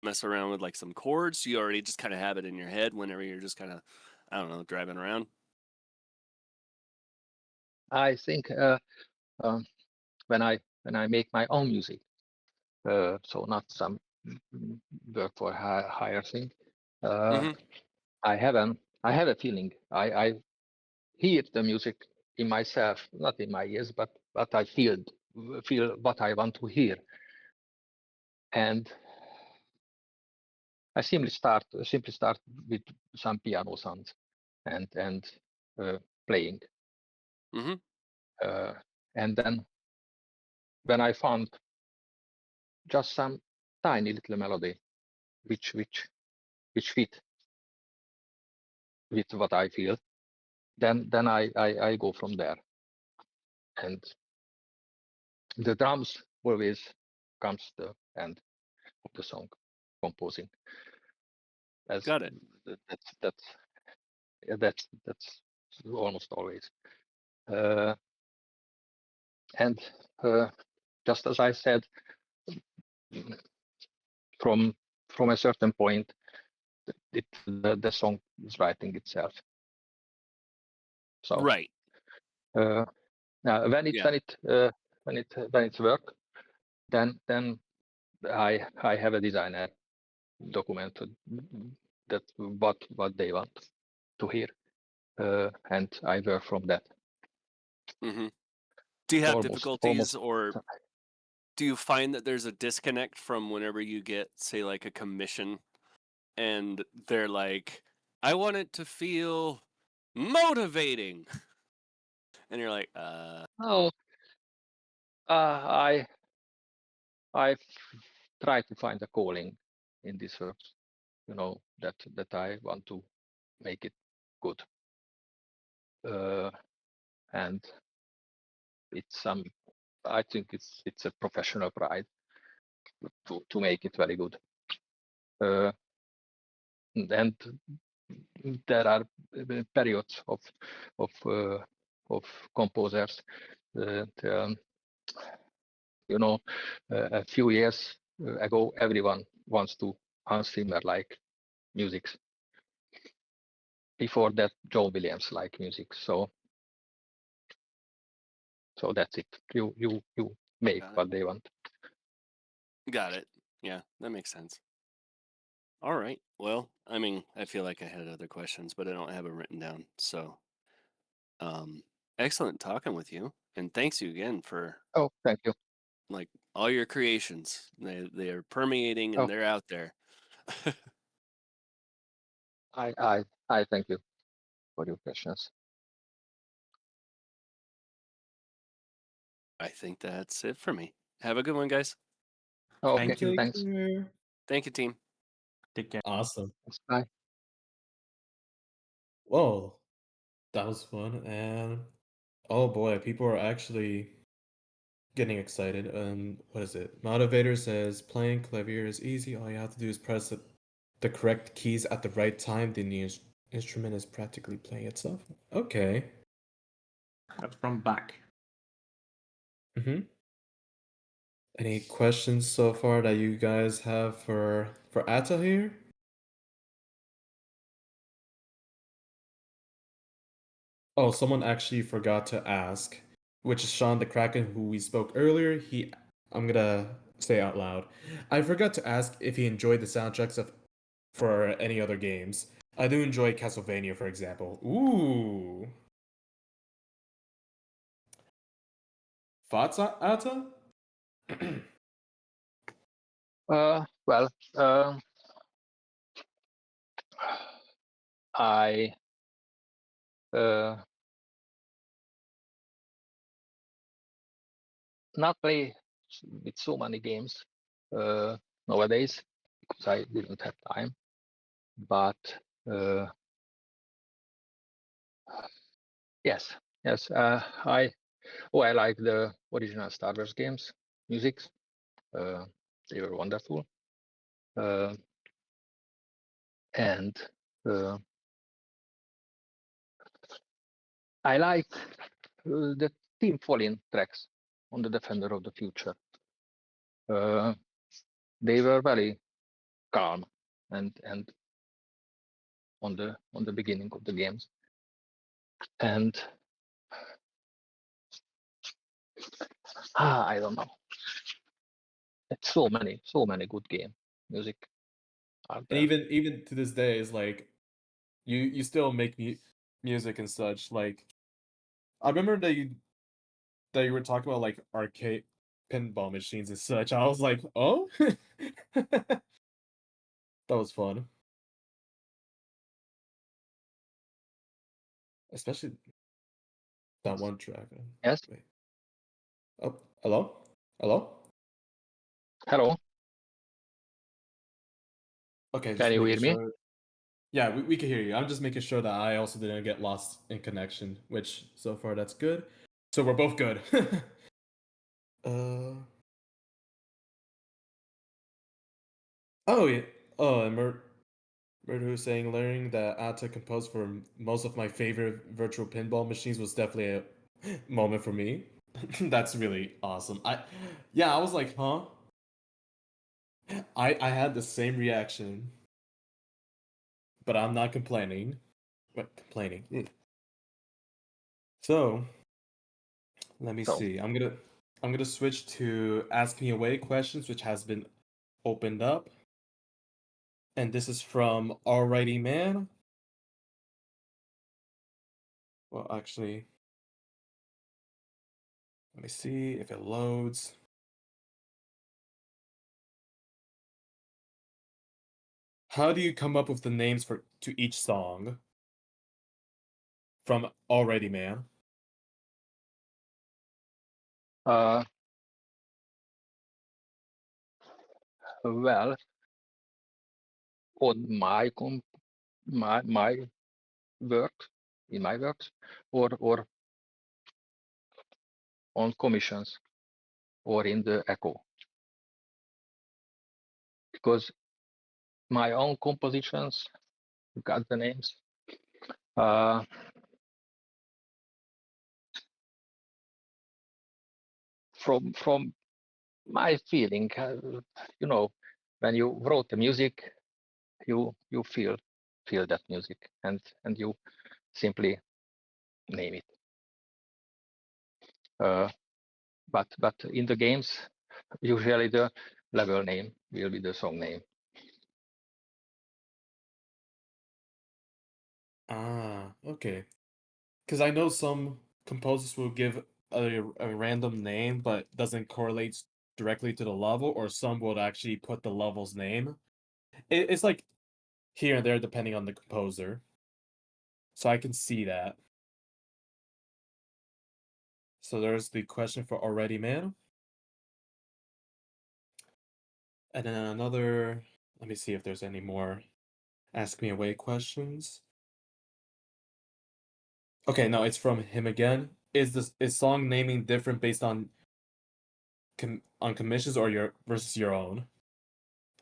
mess around with like some chords? Do you already just kind of have it in your head whenever you're just kind of I don't know, driving around? I think um, when I make my own music, so not some work for higher thing, uh, Mhm. I have a feeling. I hear the music in myself, not in my ears, but I feel what I want to hear, and I simply start with some piano sounds and playing, Mhm. uh, and then when I found just some tiny little melody which fit with what I feel, then I go from there, and the drums always comes the end. the song composing. As Got it. That's almost always. And just as I said, from a certain point, the song is writing itself. So Right. now when it's work, then I have a designer documented that what they want to hear, and I work from that. Mm-hmm. Do you have Almost- difficulties, almost- or do you find that there's a disconnect from whenever you get, say, like a commission, and they're like, "I want it to feel motivating," and you're like, Oh, I try to find a calling in this work, that I want to make it good, and it's I think it's a professional pride to make it very good, and there are periods of composers that, a few years ago, everyone wants to Hans Zimmer like music. Before that, John Williams like music. So that's it. You make Got it. what they want. "Got it." Yeah, that makes sense. All right. Well, I mean, I feel like I had other questions, but I don't have them written down. So, excellent talking with you, and thanks you again for Oh, thank you. like all your creations. They are permeating and Oh. they're out there. I thank you for your questions. I think that's it for me. Have a good one, guys. Okay, Thank you. thanks. Thank you, team. Take care. Awesome. Bye. Whoa, that was fun, and oh boy, people are actually getting excited. What is it? Motivator says playing clavier is easy. All you have to do is press the correct keys at the right time. Then the instrument is practically playing itself. Okay. That's from back. Mm-hmm. Any questions so far that you guys have for Attila here? Oh, someone actually forgot to ask, which is Sean the Kraken, who we spoke earlier. I'm gonna say out loud. I forgot to ask if he enjoyed the soundtracks for any other games. I do enjoy Castlevania, for example. Ooh. Thoughts, Atta? Well, I not play with so many games nowadays because I didn't have time. But yes, I like the original Star Wars games, music. They were wonderful, and I like the Tim Follin tracks on the Defender of the Future. They were very calm and on the beginning of the games, and I don't know. It's so many good game music out And there. even to this day, is like you still make music and such. Like I remember that you were talking about like arcade pinball machines and such. I was like, oh, that was fun. Especially that one track. Yes. Wait. Oh, hello? Hello? Hello, Okay, can just you making hear me? sure. Yeah, we can hear you. I'm just making sure that I also didn't get lost in connection, which so far that's good. So we're both good. uh Oh yeah. Oh, and Murder was saying learning that Atta composed for most of my favorite virtual pinball machines was definitely a moment for me. That's really awesome. I was like, huh? I had the same reaction, but I'm not complaining. What complaining? So let me So, see. I'm gonna switch to Ask Me Away questions, which has been opened up. And this is from Alrighty Man. Well, actually, let me see if it loads. How do you come up with the names to each song? From Already Man. well, on my work, in my works, or on commissions, or in the Ecco, because my own compositions got the names. From my feeling, when you wrote the music, you feel that music, and you simply name it. But in the games, usually the level name will be the song name. Ah, okay. Because I know some composers will give a random name, but doesn't correlate directly to the level, or some will actually put the level's name. It's like here and there depending on the composer. So I can see that. So there's the question for Already Man. And then another, let me see if there's any more Ask Me Away questions. Okay, no, it's from him again. Is song naming different based on commissions or your versus your own?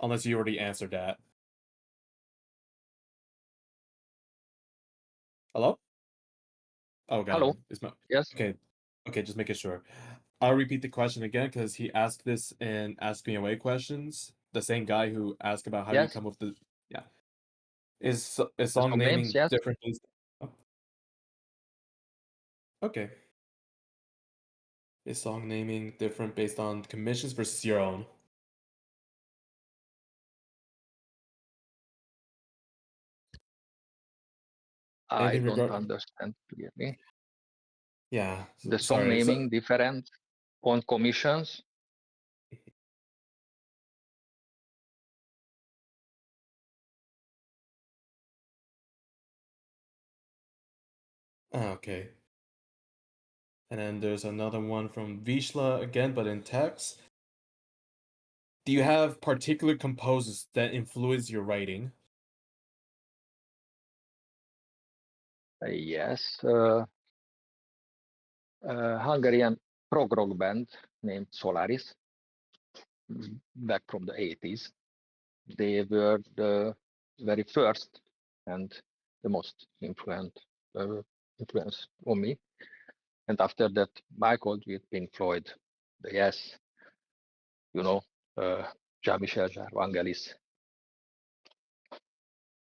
Unless you already answered that. Hello? Oh, got Hello. him. Yes. Okay. Okay, just making sure. I'll repeat the question again because he asked this in Ask Me Away questions. The same guy who asked about how do you Yes. come with the yeah. Is The song song names. naming Yes. different based oh. Okay. Is song naming different based on commissions versus your own? I Anything don't regard understand clearly. Yeah, The song sorry. So naming different on commissions. okay. And then there's another one from Vishla again, but in text. Do you have particular composers that influence your writing? Yes. Hungarian prog rock band named Solaris, back from the 80s. They were the very first and the most influence on me. And after that, Michael with Pink Floyd, the Yes, uh, Jean-Michel Jarre, Vangelis.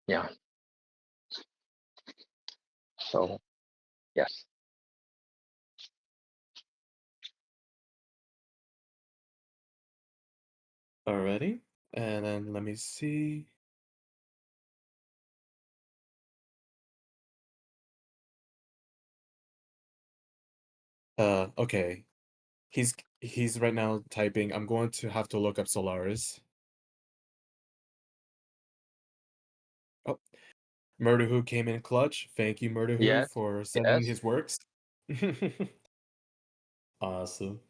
Yeah. So yes. Already. And then let me see. Okay. He's right now typing. I'm going to have to look up Solaris. Oh, Murder Who came in clutch. Thank you, Murder Who, Yes. for sending Yes. his works. Awesome.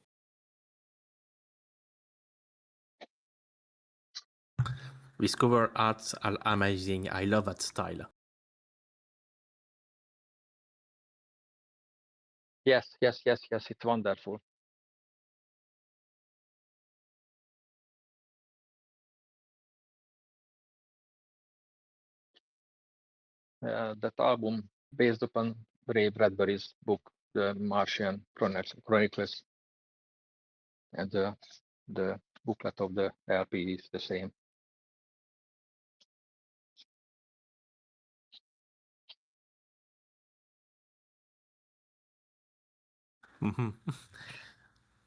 These cover arts are amazing. I love that style. Yes. Yes. Yes. Yes. It's wonderful. that album based upon Ray Bradbury's book, The Martian Chronicles, and the booklet of the LP is the same.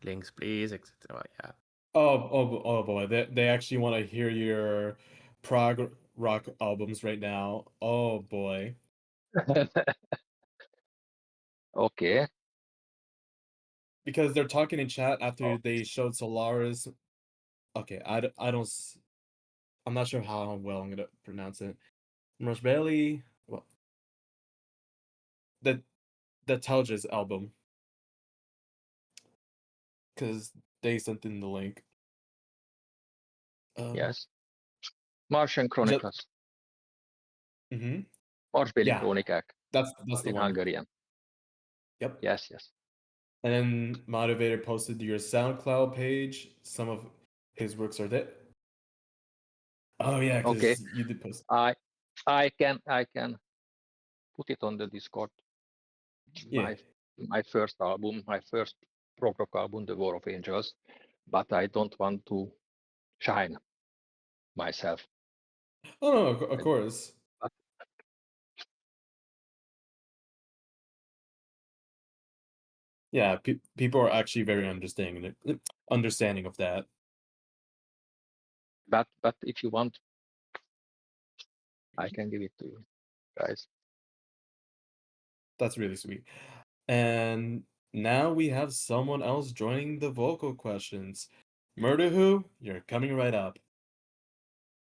Links, please, etc. Yeah. Oh boy, they actually want to hear your prog rock albums right now. Oh boy. Okay. Because they're talking in chat after they showed Solaris. Okay, I'm not sure how well I'm gonna pronounce it. Bailey, well, the Telges album, because they sent in the link. Yes. Martian Chronicles. Mm-hmm. Marsbéli Yeah, Krónikák that's the in one. Hungarian. Yep. Yes, yes. And then Motivator posted to your SoundCloud page. Some of his works are there. Oh yeah, because Okay. you did post. I can put it on the Discord. Yeah. My first album, my first prog rock album, The War of Angels, but I don't want to shine myself. Oh no, of course. Yeah, people are actually very understanding of that. But if you want, I can give it to you guys. That's really sweet. And now we have someone else joining the vocal questions. Murder Who, you're coming right up.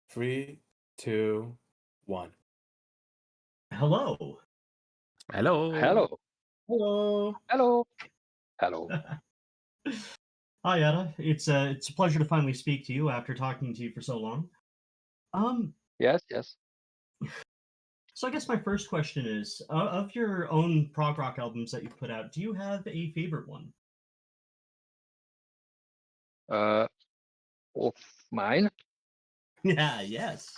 3, 2, 1. Hello. Hello. Hello. Hello. Hello. Hello. Hi, Etta. It's a pleasure to finally speak to you after talking to you for so long. Yes, yes. So I guess my first question is, of your own prog rock albums that you've put out, do you have a favorite one? Of mine? Yeah, yes.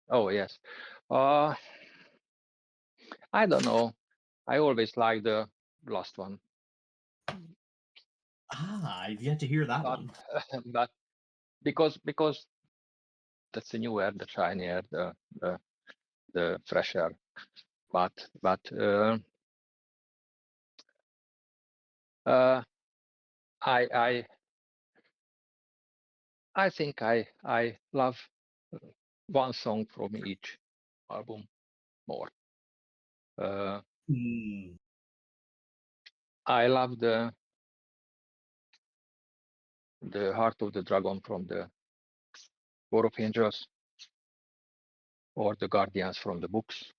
Oh, yes. I don't know. I always like the last one. I've yet to hear that But, one. but because that's the newer, the shinier, the fresher. But I think I love one song from each album more. I love the Heart of the Dragon from the War of Angels, or the Guardians from the books.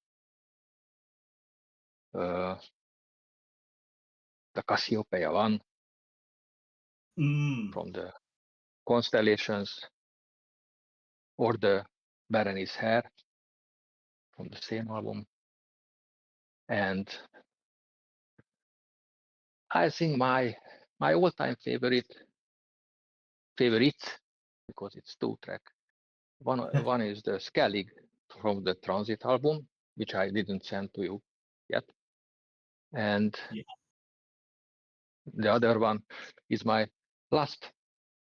The Cassiopeia one from the Constellations, or the Berenice Hair from the same album. And I think my all-time favorite, because it's 2-track. One is the Skellig from the Transit album, which I didn't send to you yet. And the other one is my last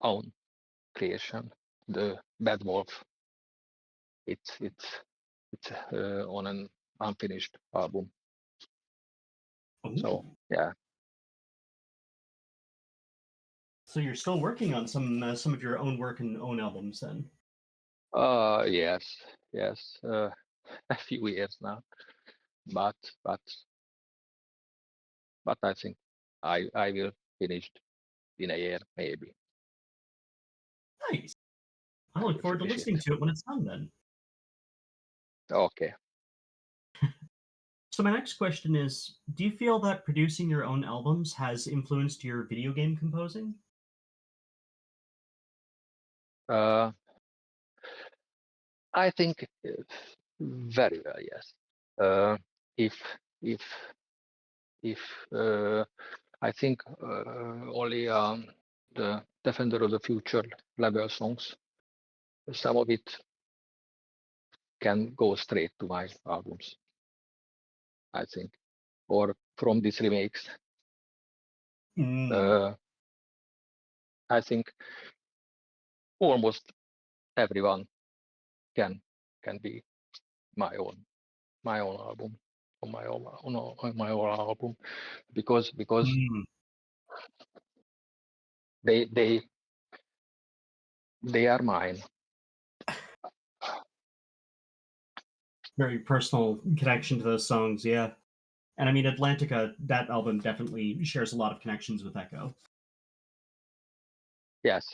own creation, the Bad Wolf. It's on an unfinished album. So yeah. So you're still working on some of your own work and own albums, then? Yes, a few years now, but I think I will finish in a year, maybe. Nice. I look forward to listening to it when it's done, then. Okay. So my next question is, do you feel that producing your own albums has influenced your video game composing? I think very well, yes. If I think only the Defender of the Future level songs, some of it can go straight to my albums, I think, or from these remakes. I think almost everyone can be my own album, on my own album, because they are mine. Very personal connection to those songs, yeah. And I mean, Atlantica, that album definitely shares a lot of connections with Ecco. Yes,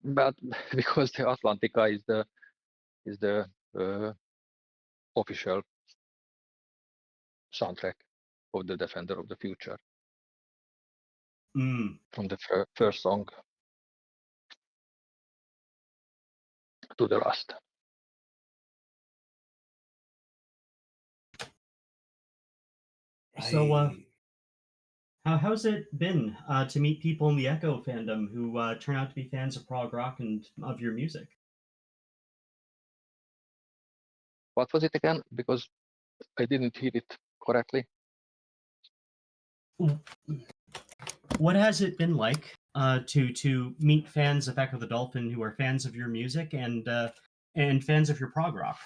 but because the Atlantica is the official soundtrack of the Defender of the Future, from the first song to the last. So, how's it been to meet people in the Ecco fandom who turn out to be fans of prog rock and of your music? What was it again? Because I didn't hear it correctly. What has it been like to meet fans of Ecco the Dolphin who are fans of your music and fans of your prog rock?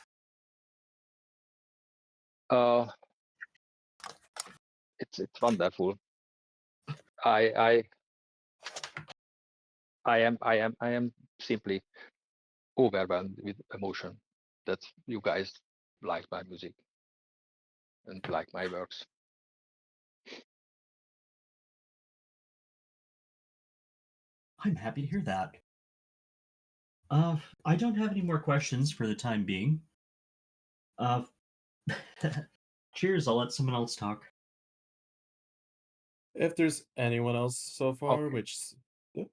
It's wonderful. I am simply overwhelmed with emotion that you guys like my music and like my works. I'm happy to hear that. I don't have any more questions for the time being. Cheers, I'll let someone else talk. If there's anyone else so far, Okay. which, yeah.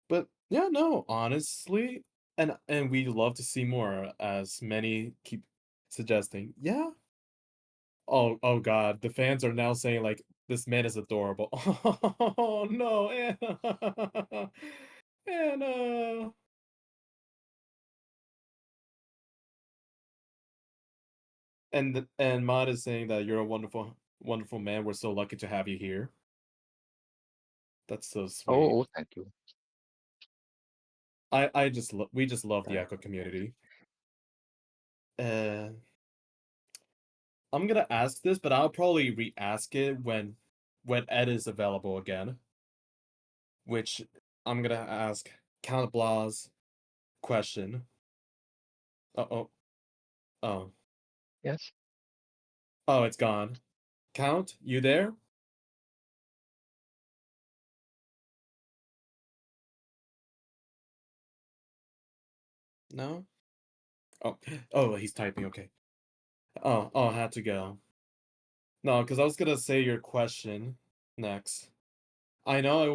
But yeah, no, honestly, and we love to see more, as many keep suggesting. Yeah. Oh God, the fans are now saying like this man is adorable. Oh no, Anna, Anna. And Mod is saying that you're a wonderful, wonderful man. We're so lucky to have you here. That's so sweet. Oh, thank you. We just love the Ecco community. I'm gonna ask this, but I'll probably re-ask it when Ed is available again. Which I'm gonna ask Count Blah's question. Oh. Yes. Oh, it's gone. Count, you there? No? Oh, he's typing, okay. Oh, I had to go. No, because I was gonna say your question next. I know it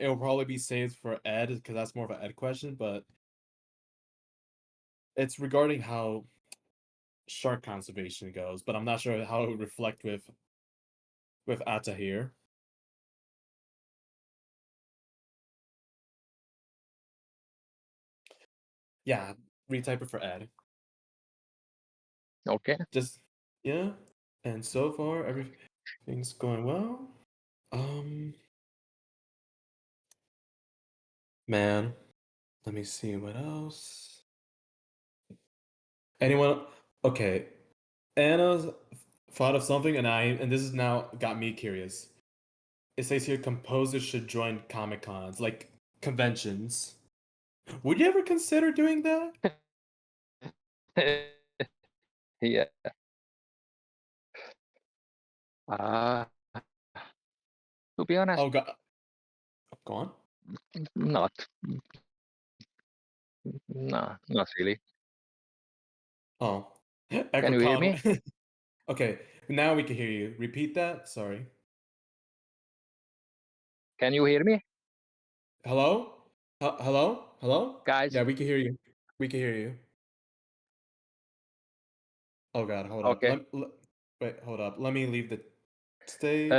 will probably be saved for Ed, because that's more of an Ed question, but it's regarding how shark conservation goes, but I'm not sure how it would reflect with Attila here. Yeah, retype it for Ed. Okay. Just, yeah. And so far, everything's going well. Man, let me see what else. Anyone? Okay. Anna thought of something, and this has now got me curious. It says here composers should join Comic Cons, like conventions. Would you ever consider doing that? Yeah. To be honest, Oh God. Go on. not. No, not really. Oh. Can you hear me? Okay, now we can hear you. Repeat that. Sorry. Can you hear me? Hello? Hello? Guys? Yeah, we can hear you. We can hear you. Oh God, hold up. Okay. Wait, hold up. Let me leave the stage.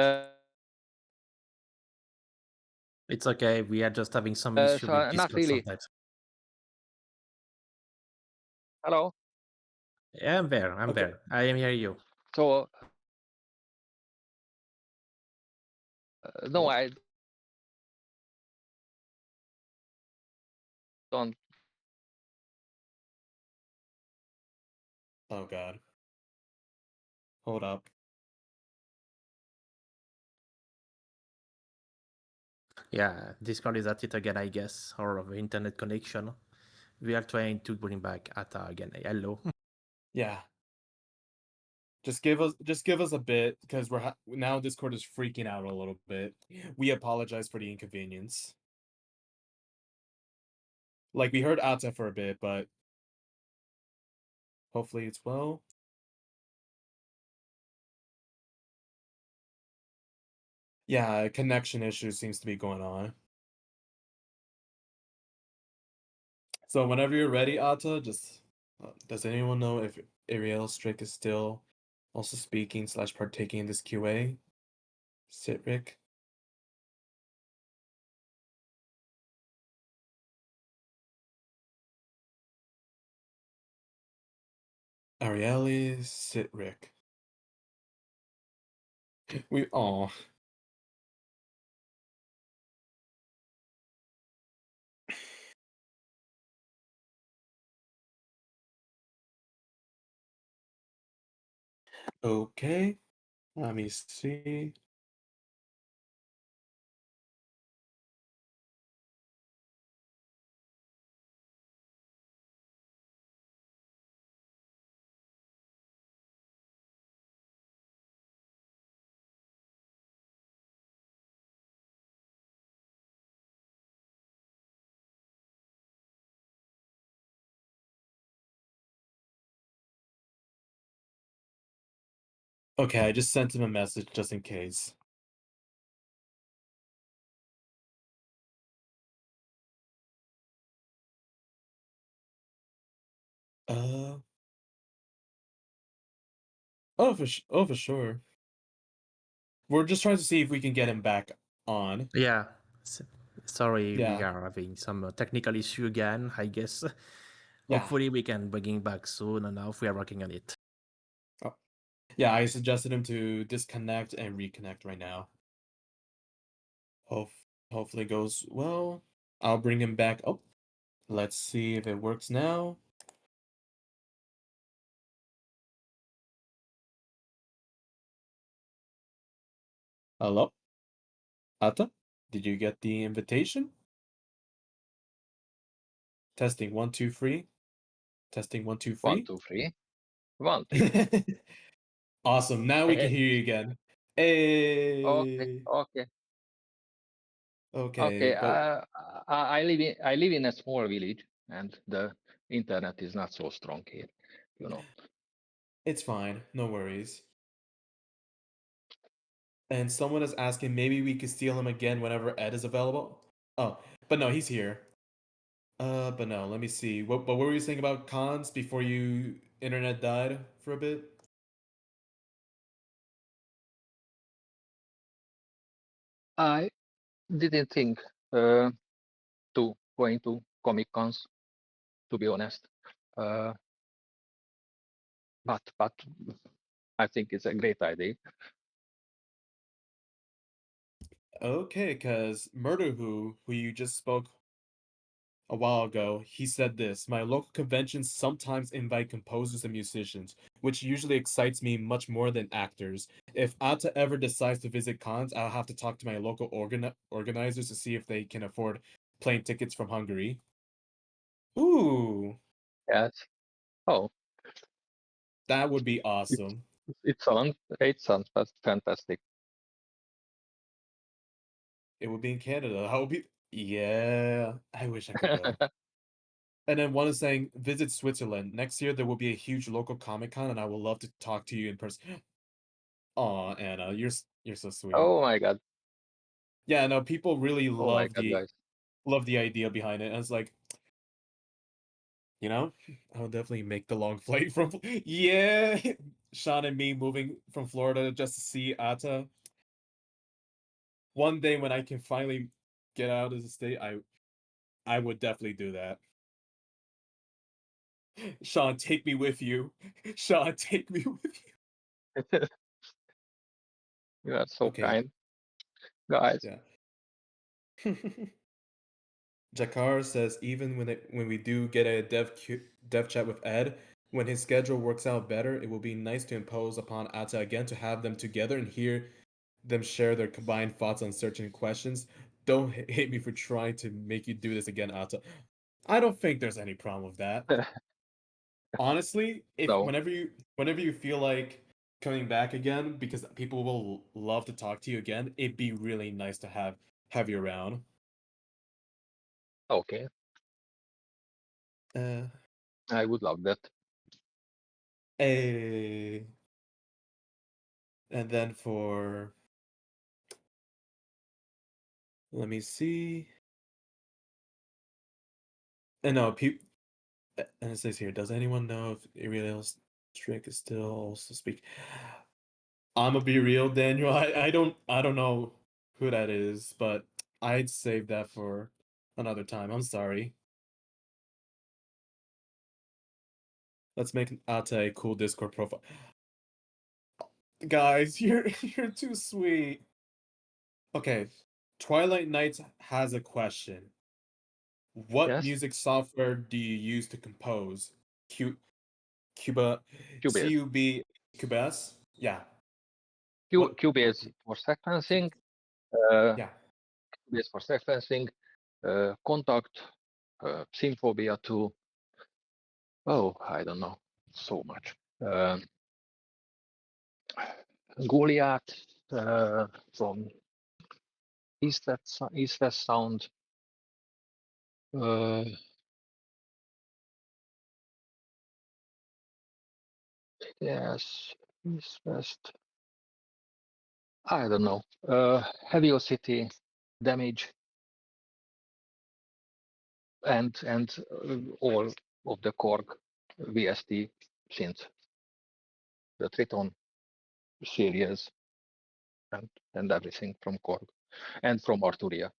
It's okay. We are just having some issue with not Discord really. sometimes. Hello? Yeah, I'm there. I'm Okay. there. I am hear you. So no, Hello? I don't. Oh God. Hold up. Yeah, Discord is at it again, I guess, or of internet connection. We are trying to bring back Atta again. Hello. Yeah. Just give us a bit because now Discord is freaking out a little bit. We apologize for the inconvenience. Like we heard Atta for a bit, but hopefully it's well. Yeah, connection issues seems to be going on. So whenever you're ready, Atta, just does anyone know if Ariel Strick is still also speaking / partaking in this QA? Sitrick? Arieli Sitrick. We Okay. Let me see. Okay, I just sent him a message just in case. Uh oh, for sure. We're just trying to see if we can get him back on. Yeah. Sorry, we Yeah. are having some technical issue again, I guess. Yeah. Hopefully we can bring him back soon, and now we are working on it. Oh. Yeah, I suggested him to disconnect and reconnect right now. Hopefully it goes well. I'll bring him back. Oh, let's see if it works now. Hello? Atta? Did you get the invitation? Testing 1, 2, 3. Testing 1, 2, 1, 3. 2, 3. 1, 3. Awesome. Now we can hear you again. Okay, Hey. okay, Okay, okay. but I live in a small village, and the internet is not so strong here. You know. it's fine. No worries. And someone is asking maybe we could steal him again whenever Ed is available. Oh, but no, he's here. But no, let me see. What were you saying about cons before you internet died for a bit? I didn't think to going to Comic Cons, to be honest. Uh, but I think it's a great idea. Okay, because Murder who you just spoke a while ago, he said this: my local conventions sometimes invite composers and musicians, which usually excites me much more than actors. If Atta ever decides to visit cons, I'll have to talk to my local organizers to see if they can afford plane tickets from Hungary. Ooh, Yes. Oh, that would be it awesome. it sounds fantastic. It would be in Canada. That would be, yeah. I wish I could go. And then one is saying, visit Switzerland. Next year there will be a huge local Comic Con, and I would love to talk to you in person. Aw, Anna, you're so sweet. Oh my god. Yeah, no, people really Oh my god, guys. love the idea behind it. And it's like, you know, I'll definitely make the long flight from yeah. Sean and me moving from Florida just to see Atta. One day when I can finally get out of the state, I would definitely do that. Sean, take me with you. Sean, take me with you. You are so Okay. kind, guys. Yeah. Jakar says even when we do get a dev chat with Ed, when his schedule works out better, it will be nice to impose upon Atta again to have them together and hear them share their combined thoughts on certain questions. Don't hate me for trying to make you do this again, Atta. I don't think there's any problem with that. Honestly, if So, whenever you feel like coming back again, because people will love to talk to you again, it'd be really nice to have you around. okay, I would love that. And then for, let me see. And no, and it says here, does anyone know if Ariel's trick is still also speak? I'ma be real, Daniel. I don't know who that is, but I'd save that for another time. I'm sorry. Let's make Ata a cool Discord profile. Guys, you're too sweet. Okay, Twilight Nights has a question. What Yes, music software do you use to compose? Cuba, Cubase. Cubase? Yeah. Cubase for sequencing. Yeah. Cubase for sequencing. Contact. Symphobia 2. Oh, I don't know. So much. Goliath from East West Sound. Yes, East West. I don't know. Heaviosity, Damage, and all of the Korg VST synth, the Triton series, and everything from Korg and from Arturia.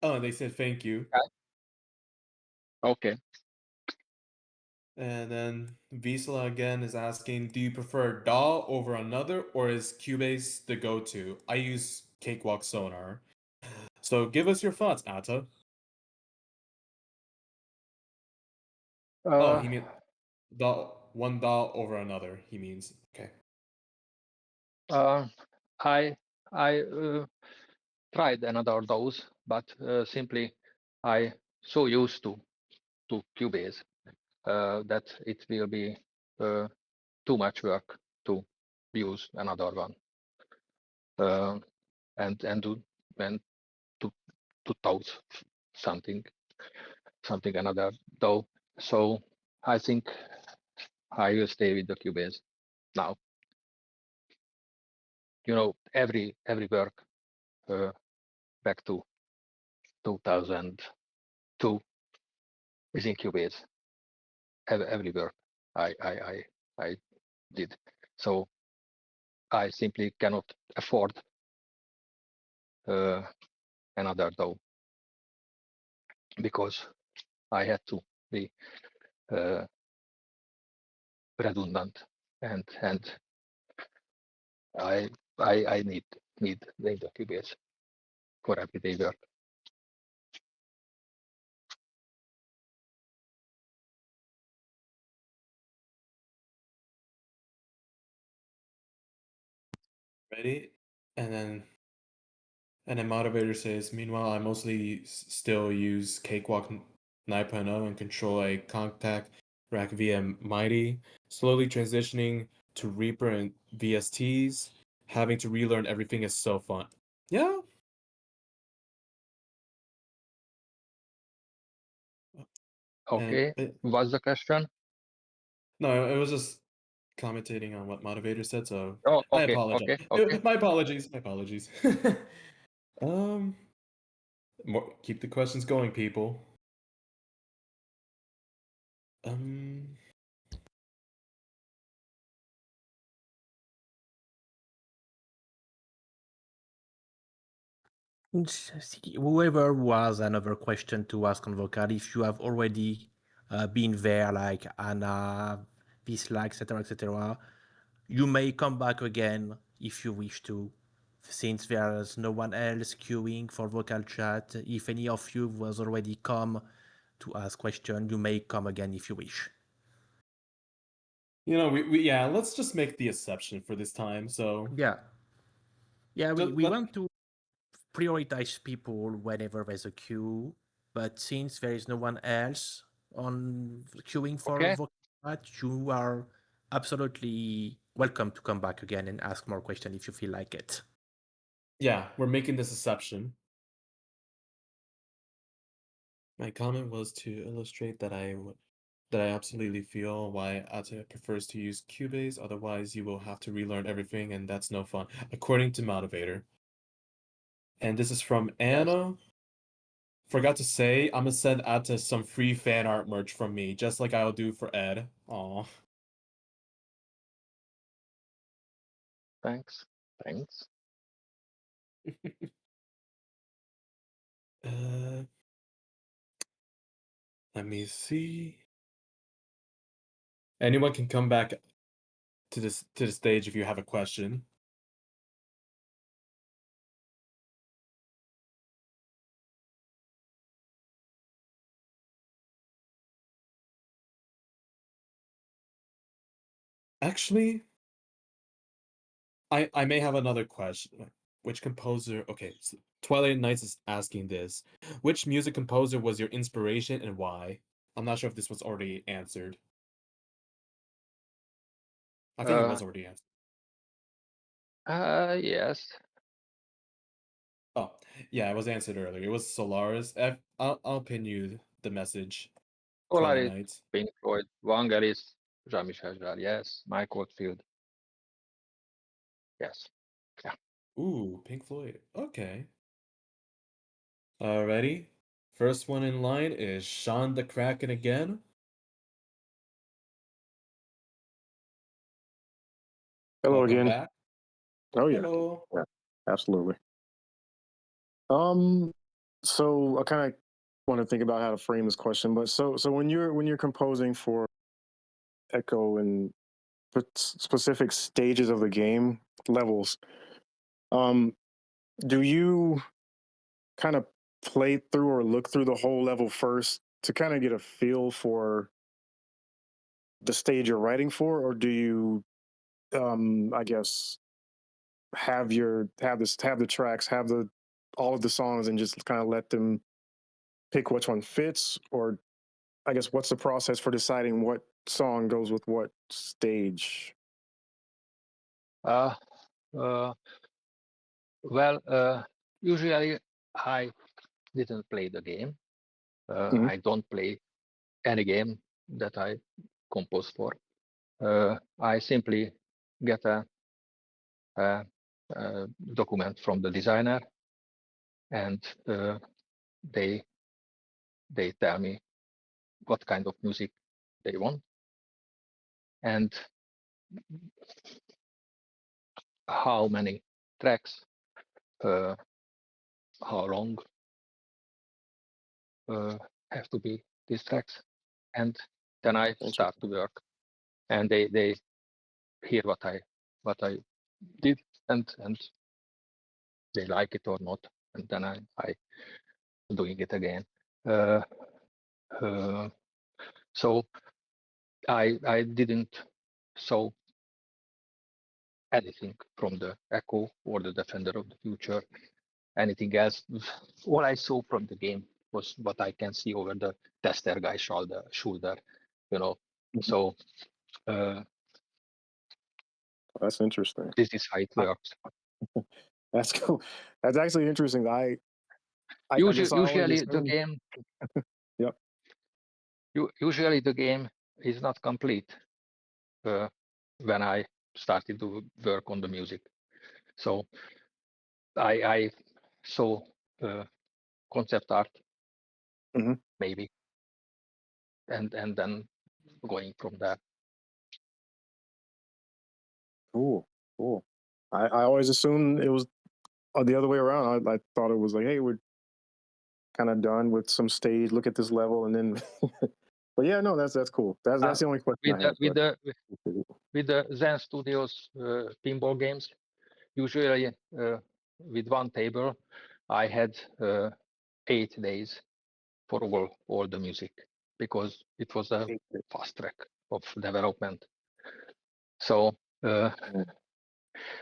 Oh, they said thank you. Okay. And then Visla again is asking, do you prefer DAW over another, or is Cubase the go-to? I use Cakewalk Sonar. So give us your thoughts, Atta. Oh, he means one DAW over another, he means. Okay. I tried another dose, but simply I so used to Cubase that it will be too much work to use another one and to toast something another though. So I think I will stay with the Cubase now. You know, every work back to 2002 is in Cubase. Every work I did. So I simply cannot afford another DAW because I had to be redundant and I need the Cubase for everyday work. Ready? And then Motivator says, meanwhile, I mostly still use Cakewalk 9.0 and control a contact rack via Mighty, slowly transitioning to Reaper and VSTs. Having to relearn everything is so fun. Yeah. Okay, And what's the question? no, it was just commentating on what Motivator said, so Oh, I okay, apologize. okay. My apologies. My apologies. Keep the questions going, people. Um, Whoever was another question to ask on vocal, if you have already been there, like Anna, Visla, etc., you may come back again if you wish to. Since there's no one else queuing for vocal chat, if any of you was already come to ask question, you may come again if you wish. You know, yeah, let's just make the exception for this time. So Yeah, we let- want to prioritize people whenever there's a queue, but since there is no one else on queuing for Okay. vocal chat, you are absolutely welcome to come back again and ask more questions if you feel like it. yeah, we're making this exception. My comment was to illustrate that I absolutely feel why Attila prefers to use Cubase, otherwise you will have to relearn everything and that's no fun, according to Motivator. And this is from Anna. Forgot to say, I'm gonna send Atta some free fan art merch from me, just like I'll do for Ed. Aw. Thanks. Let me see. Anyone can come back to the stage if you have a question. Actually, I may have another question. Which composer? Okay, so Twilight Nights is asking this. Which music composer was your inspiration and why? I'm not sure if this was already answered. I think it was already answered. Yes. Oh, yeah, it was answered earlier. It was Solaris. I'll pin you the message. Twilight Polaris, Nights. Pink Floyd, Vangelis, Jean-Michel Jarre, yes. Mike Oldfield, yes. Yeah. Ooh, Pink Floyd. Okay. Alrighty. First one in line is Sean the Kraken again. Hello Welcome again. back. Oh yeah. Hello. Yeah, absolutely. So I kind of want to think about how to frame this question, but so when you're composing for Echo and specific stages of the game levels, do you kind of play through or look through the whole level first to kind of get a feel for the stage you're writing for, or do you, I guess, have the tracks, have all of the songs, and just kind of let them pick which one fits, or I guess what's the process for deciding what song goes with what stage? Uh, uh, Usually I didn't play the game. Mhm. I don't play any game that I compose for. I simply get a document from the designer, and they tell me what kind of music they want, and how many tracks, how long have to be these tracks, and then I start to work, and they hear what I did, and they like it or not, and then I doing it again. So I didn't saw anything from the Echo or the Defender of the Future, anything else. All I saw from the game was what I can see over the tester guy's shoulder, you know. So That's interesting. this is how it works. That's cool. That's actually interesting. I guess I always Usually the assumed. game. Yep. Usually the game is not complete when I started to work on the music. So I saw concept art, Mhm. maybe, and then going from there. Cool. I always assumed it was the other way around. I thought it was like, hey, we're kind of done with some stage. Look at this level, and then. But yeah, no, that's cool. That's the only question I had. With the Zen Studios pinball games, usually with one table, I had 8 days for all the music because it was a fast track of development. So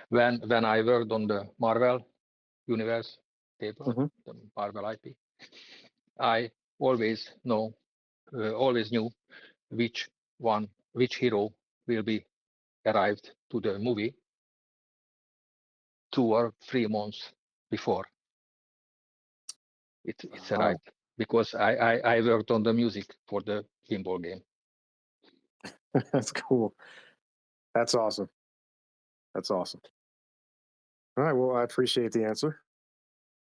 when I worked on the Marvel Universe table, the Marvel IP, I always knew which hero will be arrived to the movie 2 or 3 months before it's arrived, because I worked on the music for the pinball game. That's cool. That's awesome. That's awesome. All right. Well, I appreciate the answer.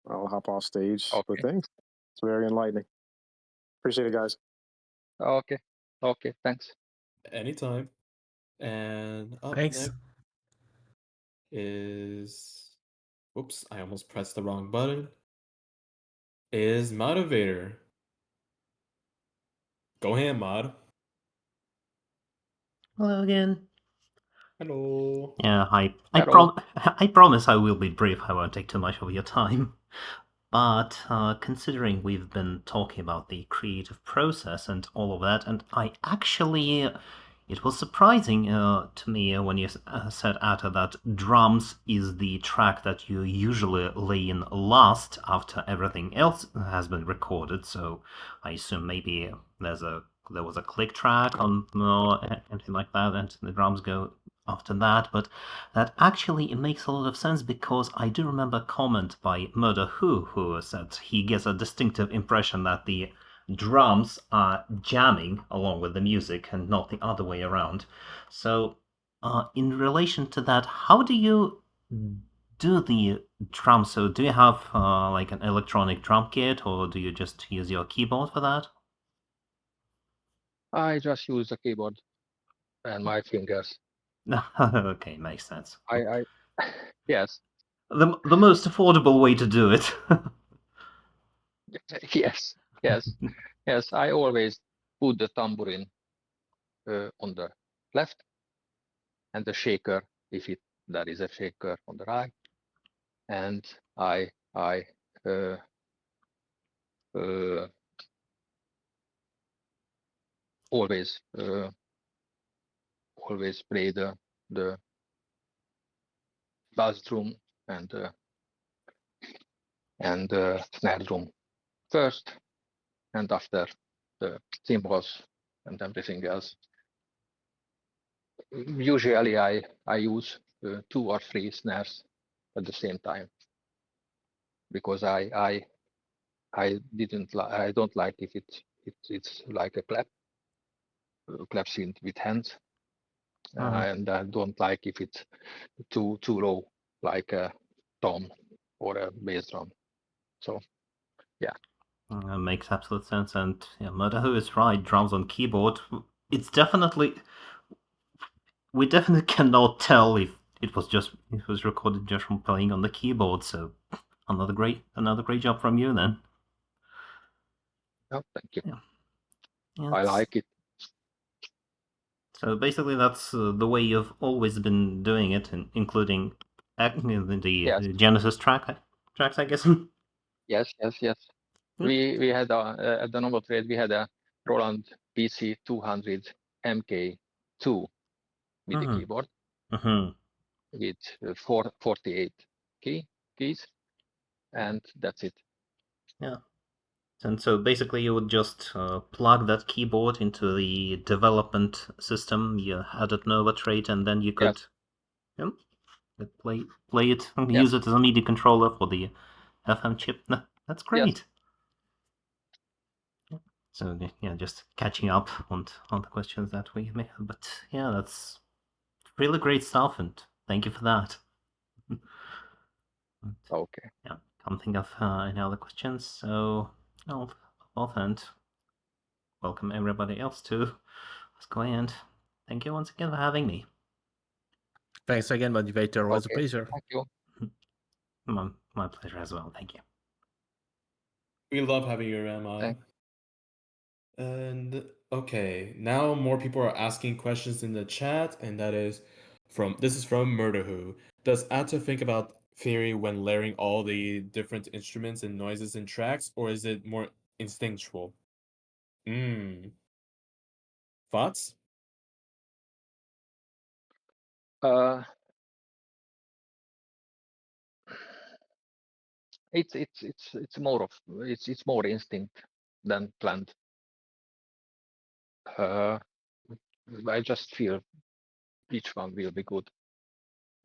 I'll hop off stage. Okay. But thanks. It's very enlightening. Appreciate it, guys. Okay. Thanks. Anytime. And up Thanks. next is, whoops, I almost pressed the wrong button. Is Motivator. Go ahead, Mod. Hello again. Hello. Yeah, I Hello. I promise I will be brief. I won't take too much of your time. But considering we've been talking about the creative process and all of that, and I actually, it was surprising to me when you said, Atta, that drums is the track that you usually lay in last after everything else has been recorded. So I assume maybe there was a click track on anything like that, and the drums go after that. But that actually it makes a lot of sense, because I do remember a comment by Murder who said he gets a distinctive impression that the drums are jamming along with the music and not the other way around. So in relation to that, how do you do the drums? So do you have like an electronic drum kit, or do you just use your keyboard for that? I just use the keyboard and my fingers. Okay, makes sense. I yes. The most affordable way to do it. Yes. I always put the tambourine on the left, and the shaker, if there is a shaker, on the right, and I always play the bass drum and snare drum first, and after the cymbals and everything else. Usually I use 2 or 3 snares at the same time, because I don't like if it's like a clap synth with hands, and I don't like if it's too low, like a tom or a bass drum. So yeah. That makes absolute sense, and yeah, Murder Who is right. Drums on keyboard. It's definitely. We definitely cannot tell if it was recorded just from playing on the keyboard. So another great job from you then. Oh, thank you. Yeah. I like it. So basically, that's the way you've always been doing it, including the Genesis tracks, I guess. Yes. We had at the Novel Trade, we had a Roland PC 200 MK2 with the keyboard with 48 keys, and that's it. Yeah. And so basically you would just plug that keyboard into the development system you had at Nova Trade, and then you could play it and use it as a MIDI controller for the FM chip. That's great. Yes. So yeah, just catching up on the questions that we may have. But yeah, that's really great stuff, and thank you for that. Okay. Yeah, can't think of any other questions. So and welcome everybody else to Let's Go, and thank you once again for having me. Thanks again, Motivator. It was a pleasure. Thank you. My pleasure as well. Thank you. We love having you around, Mod. Thank- And okay, now more people are asking questions in the chat, and this is from Murderwho. Does Atta think about theory when layering all the different instruments and noises in tracks, or is it more instinctual? Thoughts? Uh, it's more of it's more instinct than planned. I just feel each one will be good,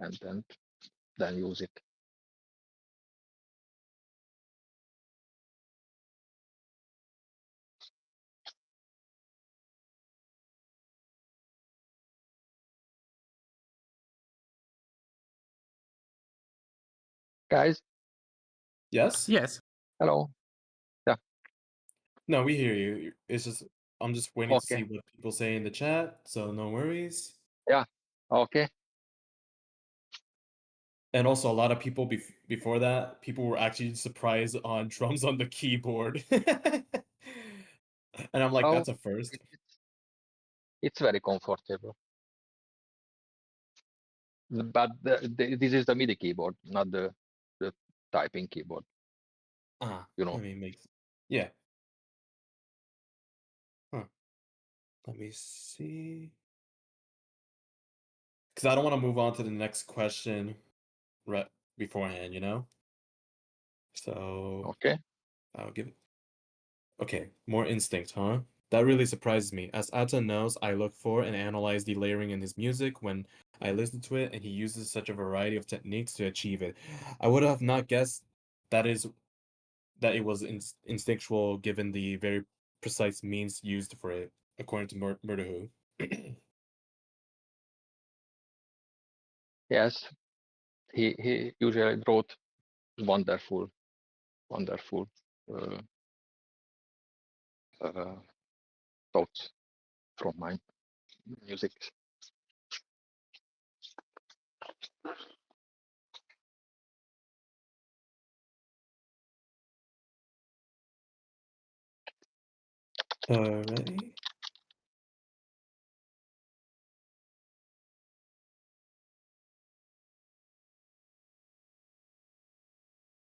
and then use it. Guys, Yes? Yes. hello. No, we hear you. It's just I'm just waiting to see Okay. what people say in the chat, so no worries. Yeah. Okay. And also a lot of people before that, people were actually surprised on drums on the keyboard. And I'm like, Oh, that's a first. it's very comfortable. But this is the MIDI keyboard, not the typing keyboard. You know. I mean, makes yeah. Huh. Let me see. Because I don't want to move on to the next question right beforehand, you know? So Okay. I'll give it. Okay, more instinct, huh? That really surprises me. As Atta knows, I look for and analyze the layering in his music when I listen to it, and he uses such a variety of techniques to achieve it. I would have not guessed that it was instinctual given the very precise means used for it, according to Murderwho. Yes. He usually wrote wonderful uh, thoughts from my music. Alrighty.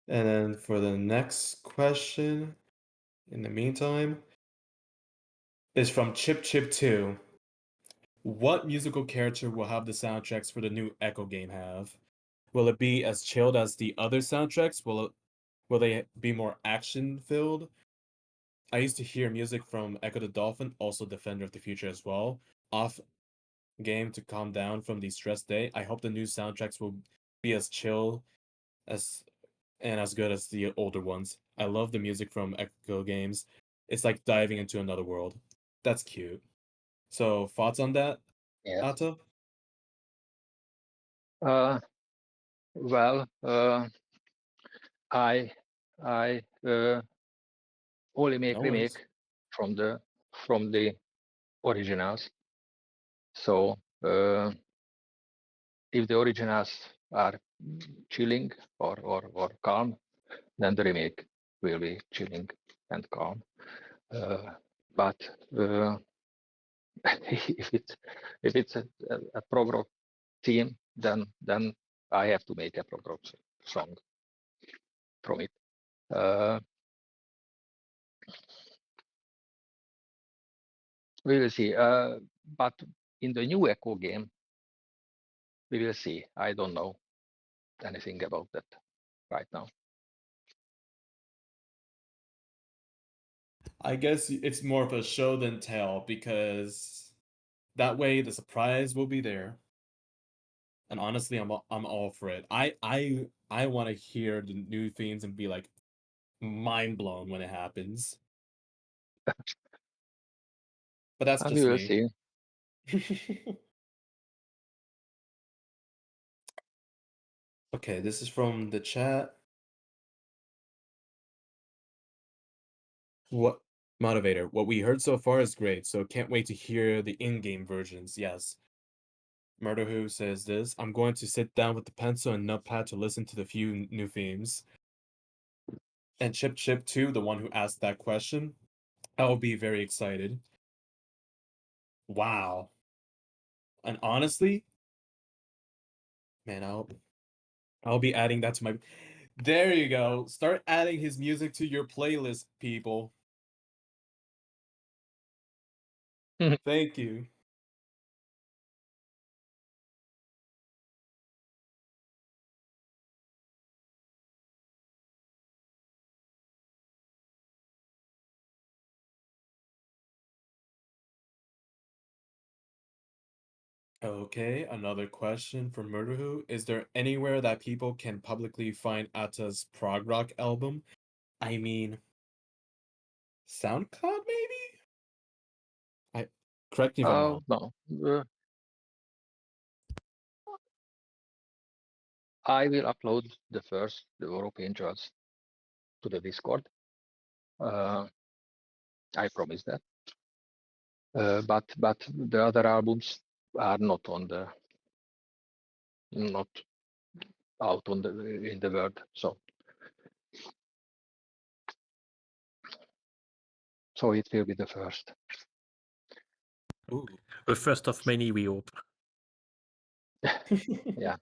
And then for the next question, in the meantime, is from Chip Chip 2. What musical character will have the soundtracks for the new Ecco game have? Will it be as chilled as the other soundtracks? Will they be more action filled? I used to hear music from Echo the Dolphin, also Defender of the Future as well, off game to calm down from the stress day. I hope the new soundtracks will be as chill as and as good as the older ones. I love the music from Echo games. It's like diving into another world. That's cute. So thoughts on that, Yes. Atta? Well, I only make No remake worries. from the originals. So if the originals are chilling or calm, then the remake will be chilling and calm. But if it's a prog rock theme, then I have to make a prog rock song from it. We will see. But in the new Ecco game, we will see. I don't know anything about that right now. I guess it's more of a show than tell because that way the surprise will be there. And honestly, I'm all for it. I want to hear the new themes and be like mind blown when it happens. But that's And just we will me. see. Okay, this is from the chat. What motivator? What we heard so far is great, so can't wait to hear the in-game versions. Yes. Murder Who says this. I'm going to sit down with the pencil and notepad to listen to the few new themes. And Chip 2, the one who asked that question, I will be very excited. Wow. And honestly, man, I'll be adding that to my. There you go. Start adding his music to your playlist, people. Thank you. Okay, another question from Murder Who. Is there anywhere that people can publicly find Atta's prog rock album? I mean, SoundCloud maybe? Correct me if I'm wrong. No. I will upload the European charts to the Discord. I promise that. But the other albums are not out in the world. So it will be the first. Ooh. The first of many, we hope. Yeah.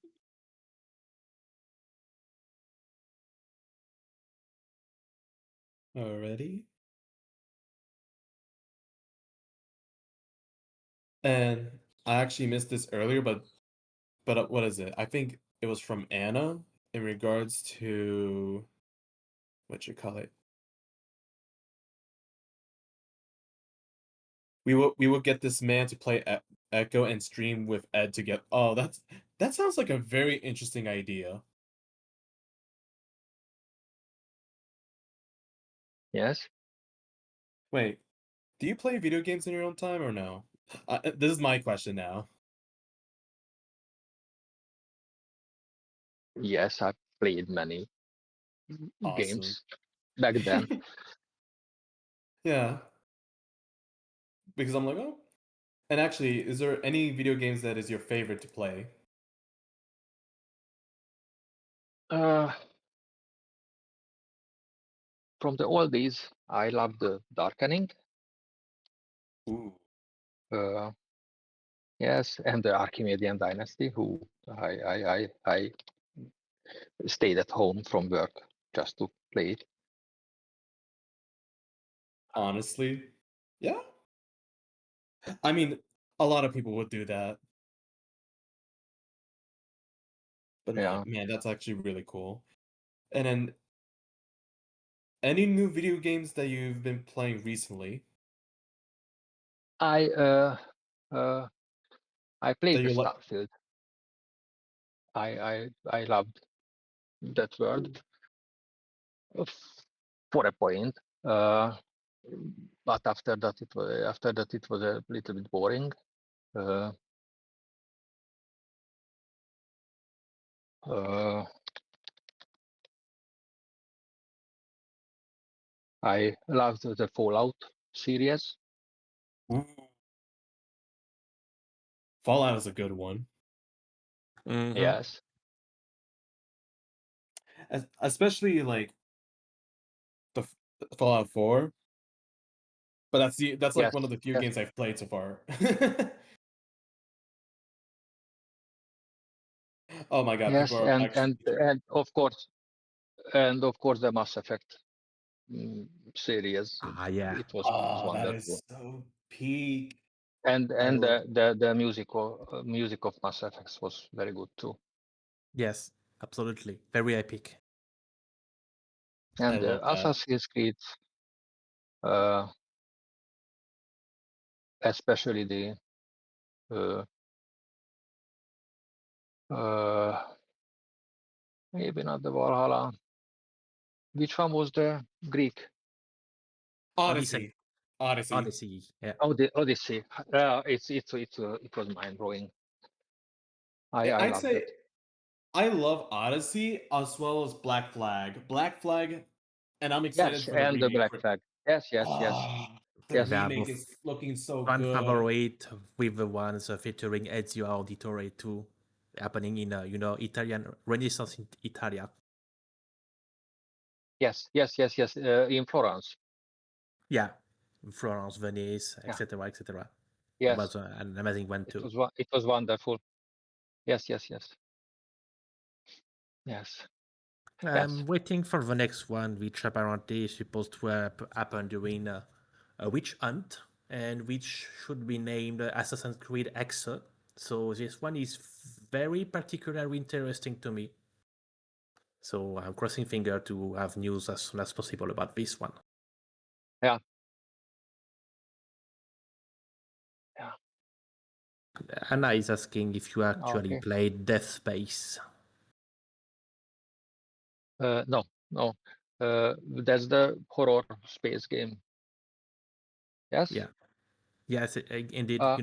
Alrighty. And I actually missed this earlier, but what is it? I think it was from Anna in regards to what you call it. We will get this man to play Ecco and stream with Ed to get. Oh, that sounds like a very interesting idea. Yes. Wait, do you play video games in your own time or no? This is my question now. Yes, I played many games back then. Yeah. Because I'm like, oh. And actually, is there any video games that is your favorite to play? From the oldies, I love the Darkening. Ooh. Yes, and the Archimedean Dynasty, who I stayed at home from work just to play it. Honestly, yeah. I mean, a lot of people would do that. But Yeah. man, that's actually really cool. And then, any new video games that you've been playing recently I played that the you like? Starfield. I loved that world for a point. But after that it was a little bit boring. I loved the Fallout series. Ooh. Fallout is a good one. Mhm. Yes. Especially like the Fallout 4. But that's like Yes. one of the few Yes. games I've played so far. Oh my god, Yes, people are actually and of course the Mass Effect series. Yeah. It was that wonderful. is so peak. And love the music of Mass Effect was very good too. Yes, absolutely. Very epic. And love that. Assassin's Creed, especially the maybe not the Valhalla. Which one was the Greek? Odyssey. Odyssey. Yeah. Oh, the Odyssey. It was mind blowing. I I'd loved say it. I love Odyssey as well as Black Flag. Black Flag, and I'm excited Yes, for the and the remake. Black Flag. Yes. Ah, The Yes. Yeah, remake both is looking so fan good. favorite with the ones featuring Ezio Auditore too, happening in Italian Renaissance in Italia. Yes. In Florence. Yeah, Florence, Venice, Yeah. etc., etc. It Yes. was an amazing one too. It was wonderful. Yes. I'm waiting for the next one, which apparently is supposed to happen during a witch hunt, and which should be named Assassin's Creed Ecco. So this one is very particularly interesting to me. So I'm crossing fingers to have news as soon as possible about this one. Yeah. Anna is asking if you actually Okay. played Death Space. No. That's the horror space game. Yes. Yeah. Yes, indeed. I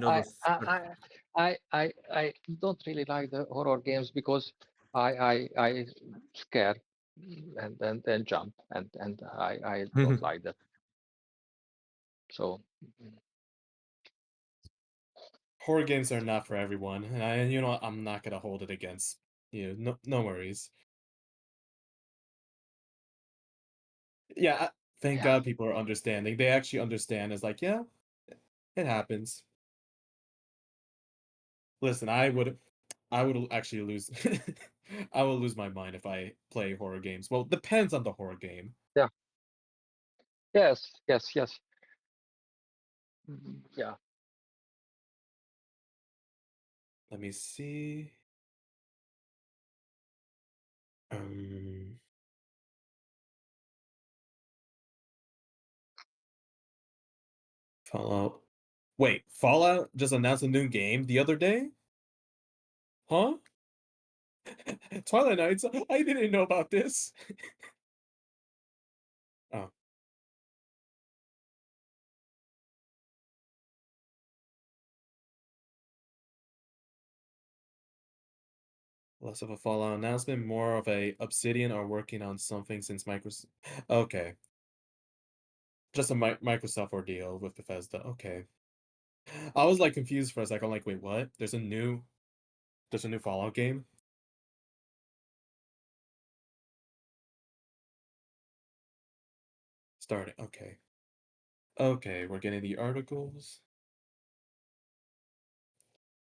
don't really like the horror games because I scare and jump and I don't like that. So Horror games are not for everyone, and I'm not gonna hold it against you. No worries. Yeah, thank God people are understanding. They actually understand. It's like, yeah, it happens. Listen, I would actually lose. I will lose my mind if I play horror games. Well, depends on the horror game. yeah. Yes. Yeah. Let me see. Fallout. Wait, Fallout just announced a new game the other day? Huh? Twilight Nights? I didn't know about this. Oh. Less of a Fallout announcement, more of a Obsidian are working on something since Microsoft. Okay. Just a Microsoft ordeal with Bethesda. Okay. I was like confused for a second. I'm like, wait, what? There's a new Fallout game? Starting. Okay. Okay, we're getting the articles.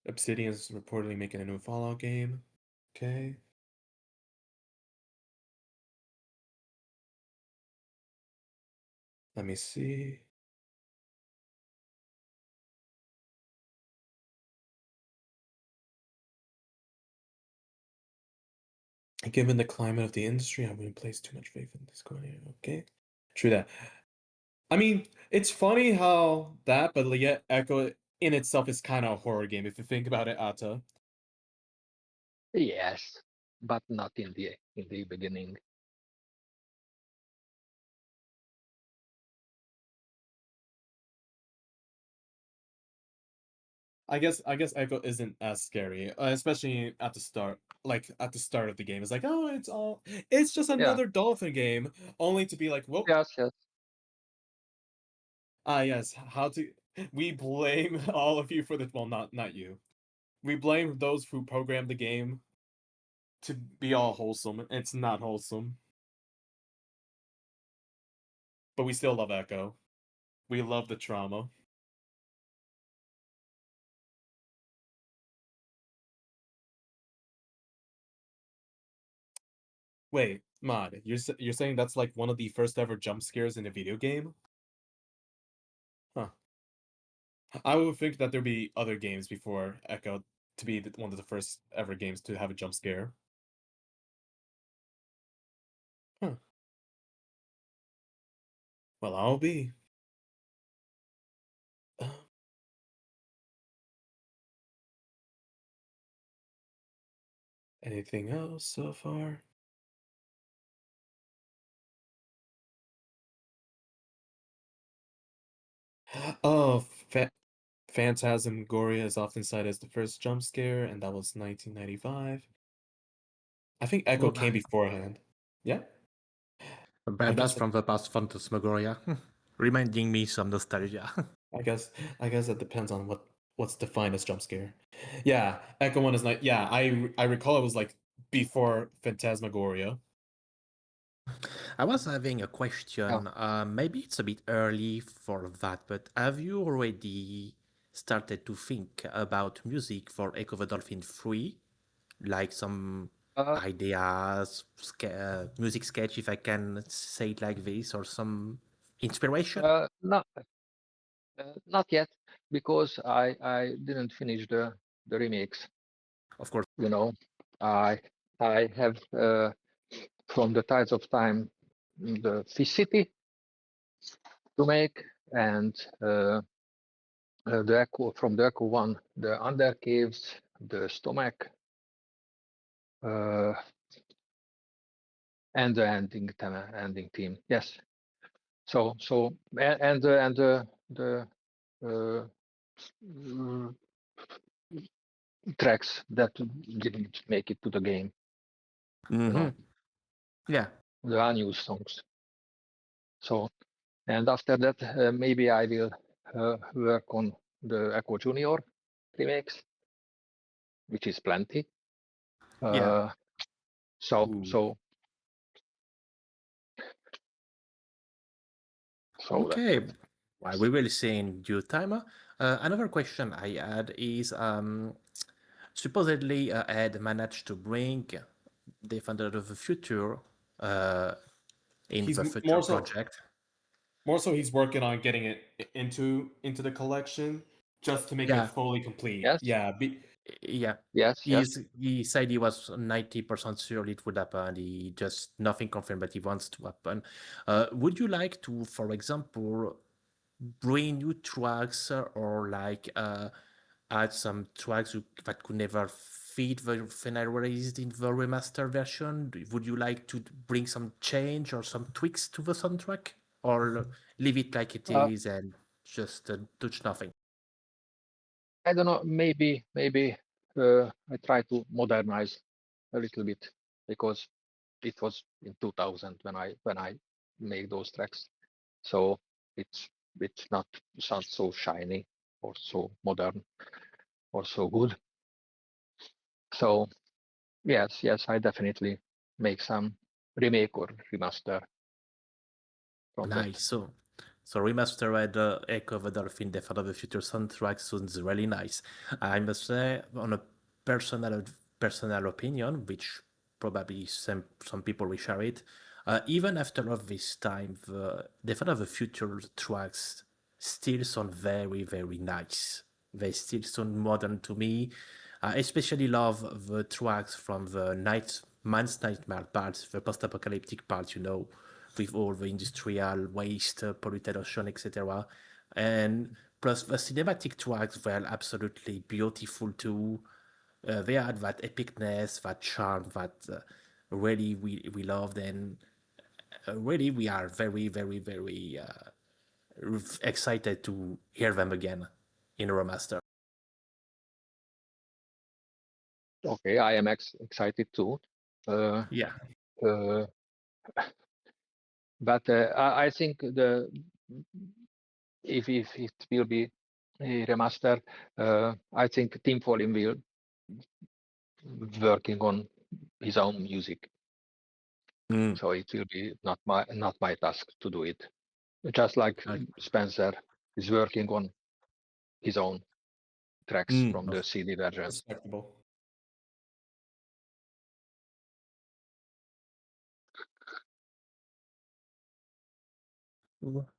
Obsidian's reportedly making a new Fallout game. Okay. Let me see. Given the climate of the industry, I wouldn't place too much faith in this going. Okay. True that. I mean, it's funny how that, but yet Echo in itself is kind of a horror game if you think about it, Atta. Yes, but not in the beginning. I guess Echo isn't as scary, especially at the start. Like at the start of the game, it's like, oh, it's just another dolphin game, only to be like, whoa. Yes. Yes. We blame all of you for the not you. We blame those who programmed the game to be all wholesome. It's not wholesome. But we still love Echo. We love the trauma. Wait, Mod, you're saying that's like one of the first ever jump scares in a video game? Huh. I would think that there'd be other games before Echo to be one of the first ever games to have a jump scare. Huh. Well, I'll be. Anything else so far? Oh, Phantasmagoria is often cited as the first jump scare, and that was 1995. I think Echo came beforehand. Yeah? But I that's guess from the past Phantasmagoria. reminding me some nostalgia. I guess that depends on what's defined as jump scare. Yeah, Echo One is not. Yeah, I recall it was like before Phantasmagoria. I was having a question. Maybe it's a bit early for that, but have you already started to think about music for Echo the Dolphin 3? Like some ideas, music sketch, if I can say it like this, or some inspiration? Not yet, because I didn't finish the remakes. Of course. You know, I have from the Tides of Time the Fish City to make, and the Echo from the Echo One, the Under Caves, the Stomach, and the ending theme. Yes. So and the uh, tracks that didn't make it to the game. Mm-hmm. You know, yeah, the unused songs. So, and after that, maybe I will work on the Echo Junior remakes, which is plenty. yeah. So Okay, well, we will see in due time. Another question I had is supposedly Ed managed to bring Defender of the Future in He's the future more so, project. More so, he's working on getting it into the collection just to make Yeah. it fully complete. Yes. Yeah. Yeah. Yes. He said he was 90% sure it would happen. He just nothing confirmed, but he wants to happen. Would you like to, for example, bring new tracks or like add some tracks that could never fit the final released in the remaster version? Would you like to bring some change or some tweaks to the soundtrack, or leave it like it is and just touch nothing? I don't know. Maybe I try to modernize a little bit, because it was in 2000 when I make those tracks. So it's not sound so shiny or so modern or so good. So yes, I definitely make some remake or remaster from that. Nice. So remastered Echo of the Dolphin, Death of the Future soundtrack sounds really nice. I must say, on a personal opinion, which probably some people will share it, even after all this time, the Death of the Future tracks still sound very, very nice. They still sound modern to me. I especially love the tracks from the Man's Nightmare parts, the post-apocalyptic parts, with all the industrial waste, polluted ocean, etc. And plus the cinematic tracks were absolutely beautiful too. They had that epicness, that charm that really we loved, and really we are very, very, very excited to hear them again in a remaster. Okay, I am excited too. Yeah. But I think if it will be a remaster, I think Tim Follin will working on his own music. So it will be not my task to do it. Just like Spencer is working on his own tracks from the CD version. Respectable.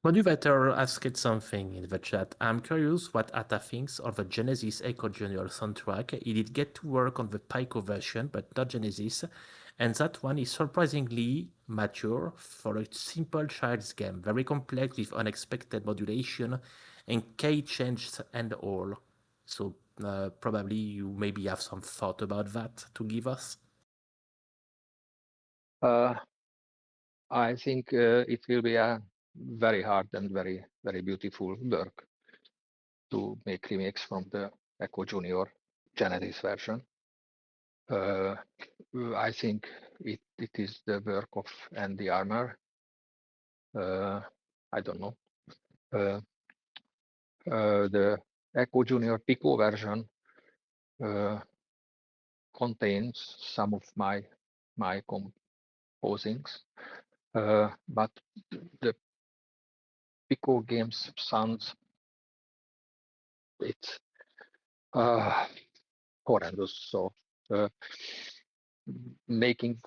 Motivator asked something in the chat. I'm curious what Atta thinks of the Genesis Echo Junior soundtrack. He did get to work on the Pico version, but not Genesis, and that one is surprisingly mature for a simple child's game, very complex with unexpected modulation and key changes and all. So probably you maybe have some thought about that to give us. I think it will be a very hard and very, very beautiful work to make remakes from the Echo Junior Genesis version. I think it is the work of Andy Armour. I don't know. The Ecco Junior Pico version contains some of my composings, but the Pico games sounds it's horrendous. So making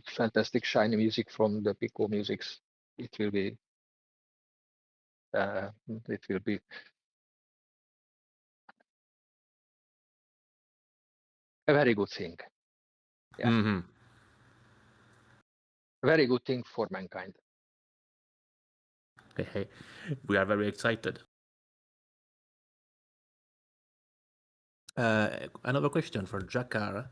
fantastic shiny music from the Pico musics, it will be a very good thing. Yeah. Mm-hmm. A very good thing for mankind. Okay, we are very excited. Another question for Jakar.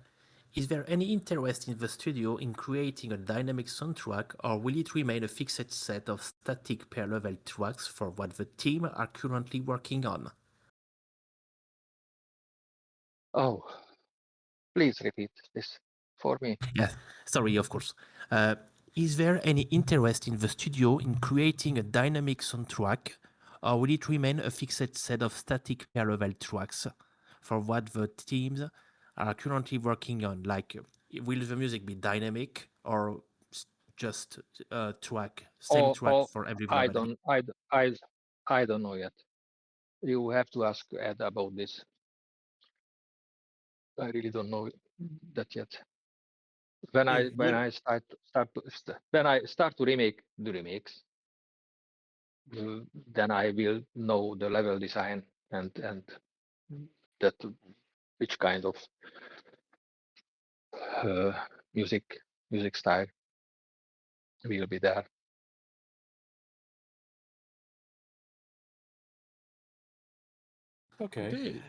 Is there any interest in the studio in creating a dynamic soundtrack, or will it remain a fixed set of static per-level tracks for what the team are currently working on? Oh, please repeat this for me. Yes, sorry, of course. Is there any interest in the studio in creating a dynamic soundtrack, or will it remain a fixed set of static per-level tracks for what the teams are currently working on? Like, will the music be dynamic or just track, same track for every level? I don't know yet. You have to ask Ed about this. I really don't know that yet. When I start to remake the remakes, then I will know the level design and that which kind of music style will be there. Okay.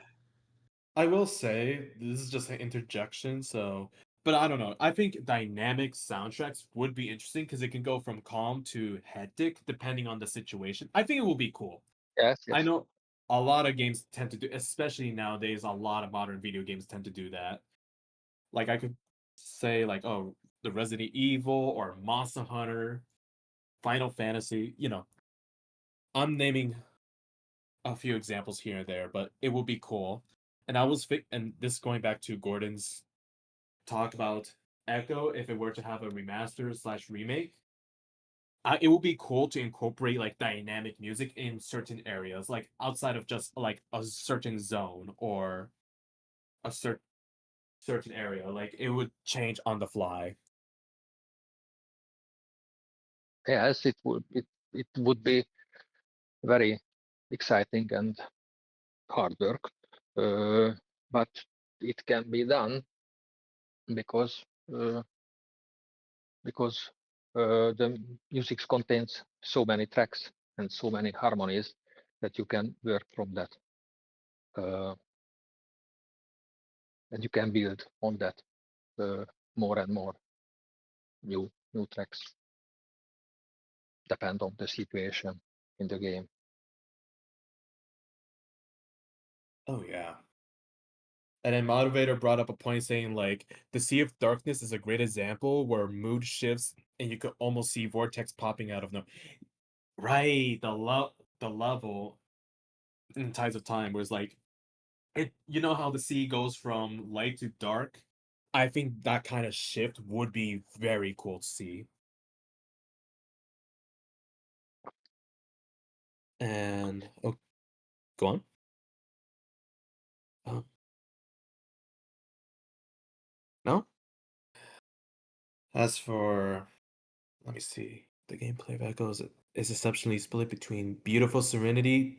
I will say this is just an interjection, so but I don't know. I think dynamic soundtracks would be interesting because it can go from calm to hectic depending on the situation. I think it will be cool. Yes. I know a lot of games tend to do, especially nowadays, a lot of modern video games tend to do that. Like I could say like, oh, the Resident Evil or Monster Hunter, Final Fantasy, I'm naming a few examples here and there, but it will be cool. And and this going back to Gordon's talk about Echo, if it were to have a remaster slash remake, it would be cool to incorporate like dynamic music in certain areas, like outside of just like a certain zone or a certain area. Like it would change on the fly. Yes, it would be very exciting and hard work, but it can be done because the music contains so many tracks and so many harmonies that you can work from that, and you can build on that more and more new tracks. Depend on the situation in the game. Oh yeah. And then Motivator brought up a point saying like the Sea of Darkness is a great example where mood shifts and you could almost see vortex popping out of no. Right, the level in Tides of Time was like you know how the sea goes from light to dark? I think that kind of shift would be very cool to see. And oh, go on. No? As for let me see. The gameplay of Echo is exceptionally split between beautiful serenity,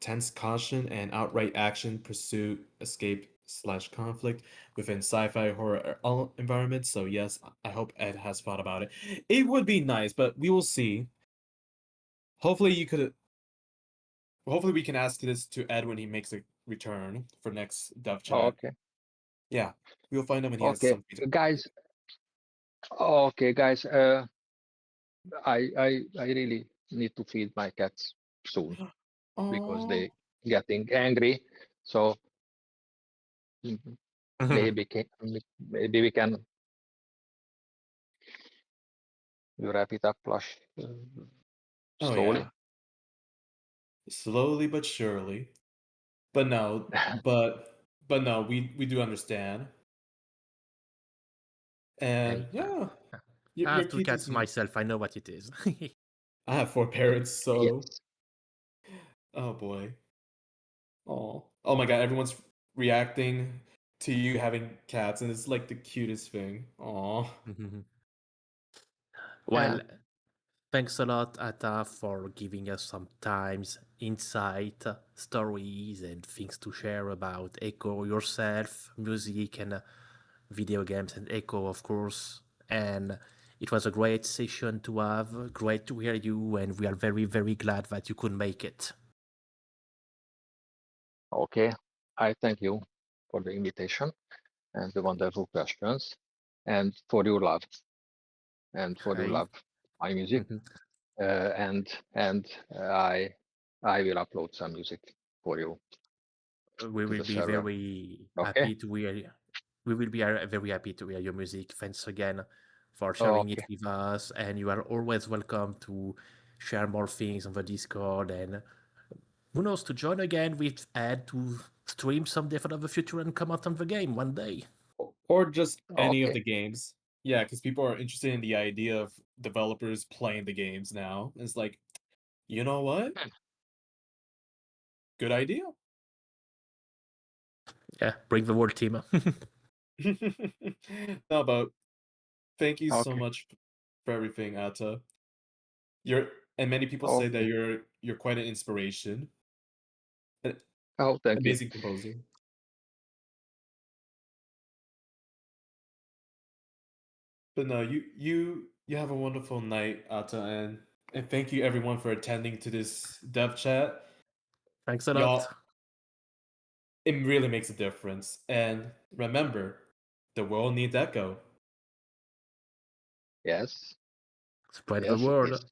tense caution, and outright action, pursuit, escape / conflict within sci-fi horror environments. So yes, I hope Ed has thought about it. It would be nice, but we will see. Hopefully we can ask this to Ed when he makes a return for next dev chat. Oh, okay. Yeah, we'll find out when he has Okay, some guys. Okay, guys. I really need to feed my cats soon because they getting angry. So maybe we can wrap it up, Plush, slowly. slowly but surely. But no, no, we do understand. And Hey, yeah, I your have two kids cats is. myself. I know what it is. I have 4 parents, so Yes. oh boy. Oh my god, everyone's reacting to you having cats, and it's like the cutest thing. Aw. Well, Yeah. thanks a lot, Atta, for giving us some times, insight, stories, and things to share about Echo yourself, music, and video games, and Echo, of course. And it was a great session to have. Great to hear you, and we are very, very glad that you could make it. Okay. I thank you for the invitation and the wonderful questions and for your love Hey. my music. And I will upload some music for you We to will the be server. very Okay. happy to hear. We will be very happy to hear your music. Thanks again for sharing it Okay. with us, and you are always welcome to share more things on the Discord, and who knows, to join again with Ed to stream some Death of the Future and come out on the game one day. Or just any of Okay. the games. Yeah, because people are interested in the idea of developers playing the games now. It's like, you know what? Good idea. Yeah, bring the whole team. No, but thank you so Okay. much for everything, Atta. And many people say that Okay. you're quite an inspiration. An Oh, thank you. amazing composer. But no, you have a wonderful night, Atta, and thank you everyone for attending to this dev chat. Thanks a lot. Y'all, it really makes a difference. And remember, the world needs Echo. Yes. Spread the Yes, it word. is.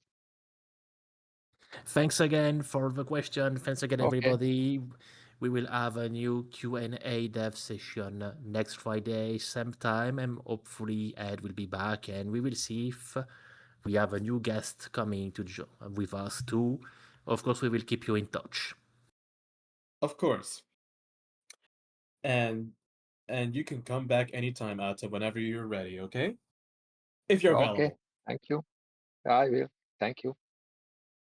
Thanks again for the question. Thanks again, Okay. everybody. We will have a new Q&A dev session next Friday, same time, and hopefully Ed will be back, and we will see if we have a new guest coming to with us too. Of course, we will keep you in touch. Of course. And you can come back anytime, Atta, whenever you're ready, okay? If you're Okay. available. Thank you. I will. Thank you.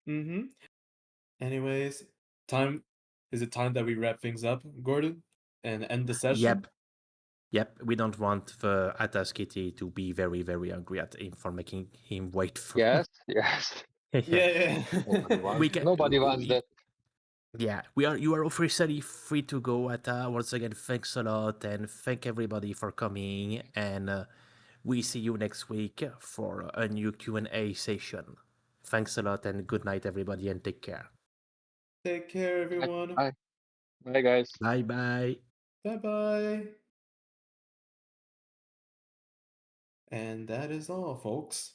Mm-hmm. Anyways, is it time that we wrap things up, Gordon? And end the session? Yep. We don't want the Atta's kitty to be very, very angry at him for making him wait for. Yes. Yes. Yeah. Nobody wants that. Yeah, you are officially free to go, Atta. Once again, thanks a lot, and thank everybody for coming. And we see you next week for a new Q&A session. Thanks a lot, and good night, everybody, and take care. Take care, everyone. Bye. Bye, guys. Bye bye. Bye bye. And that is all, folks.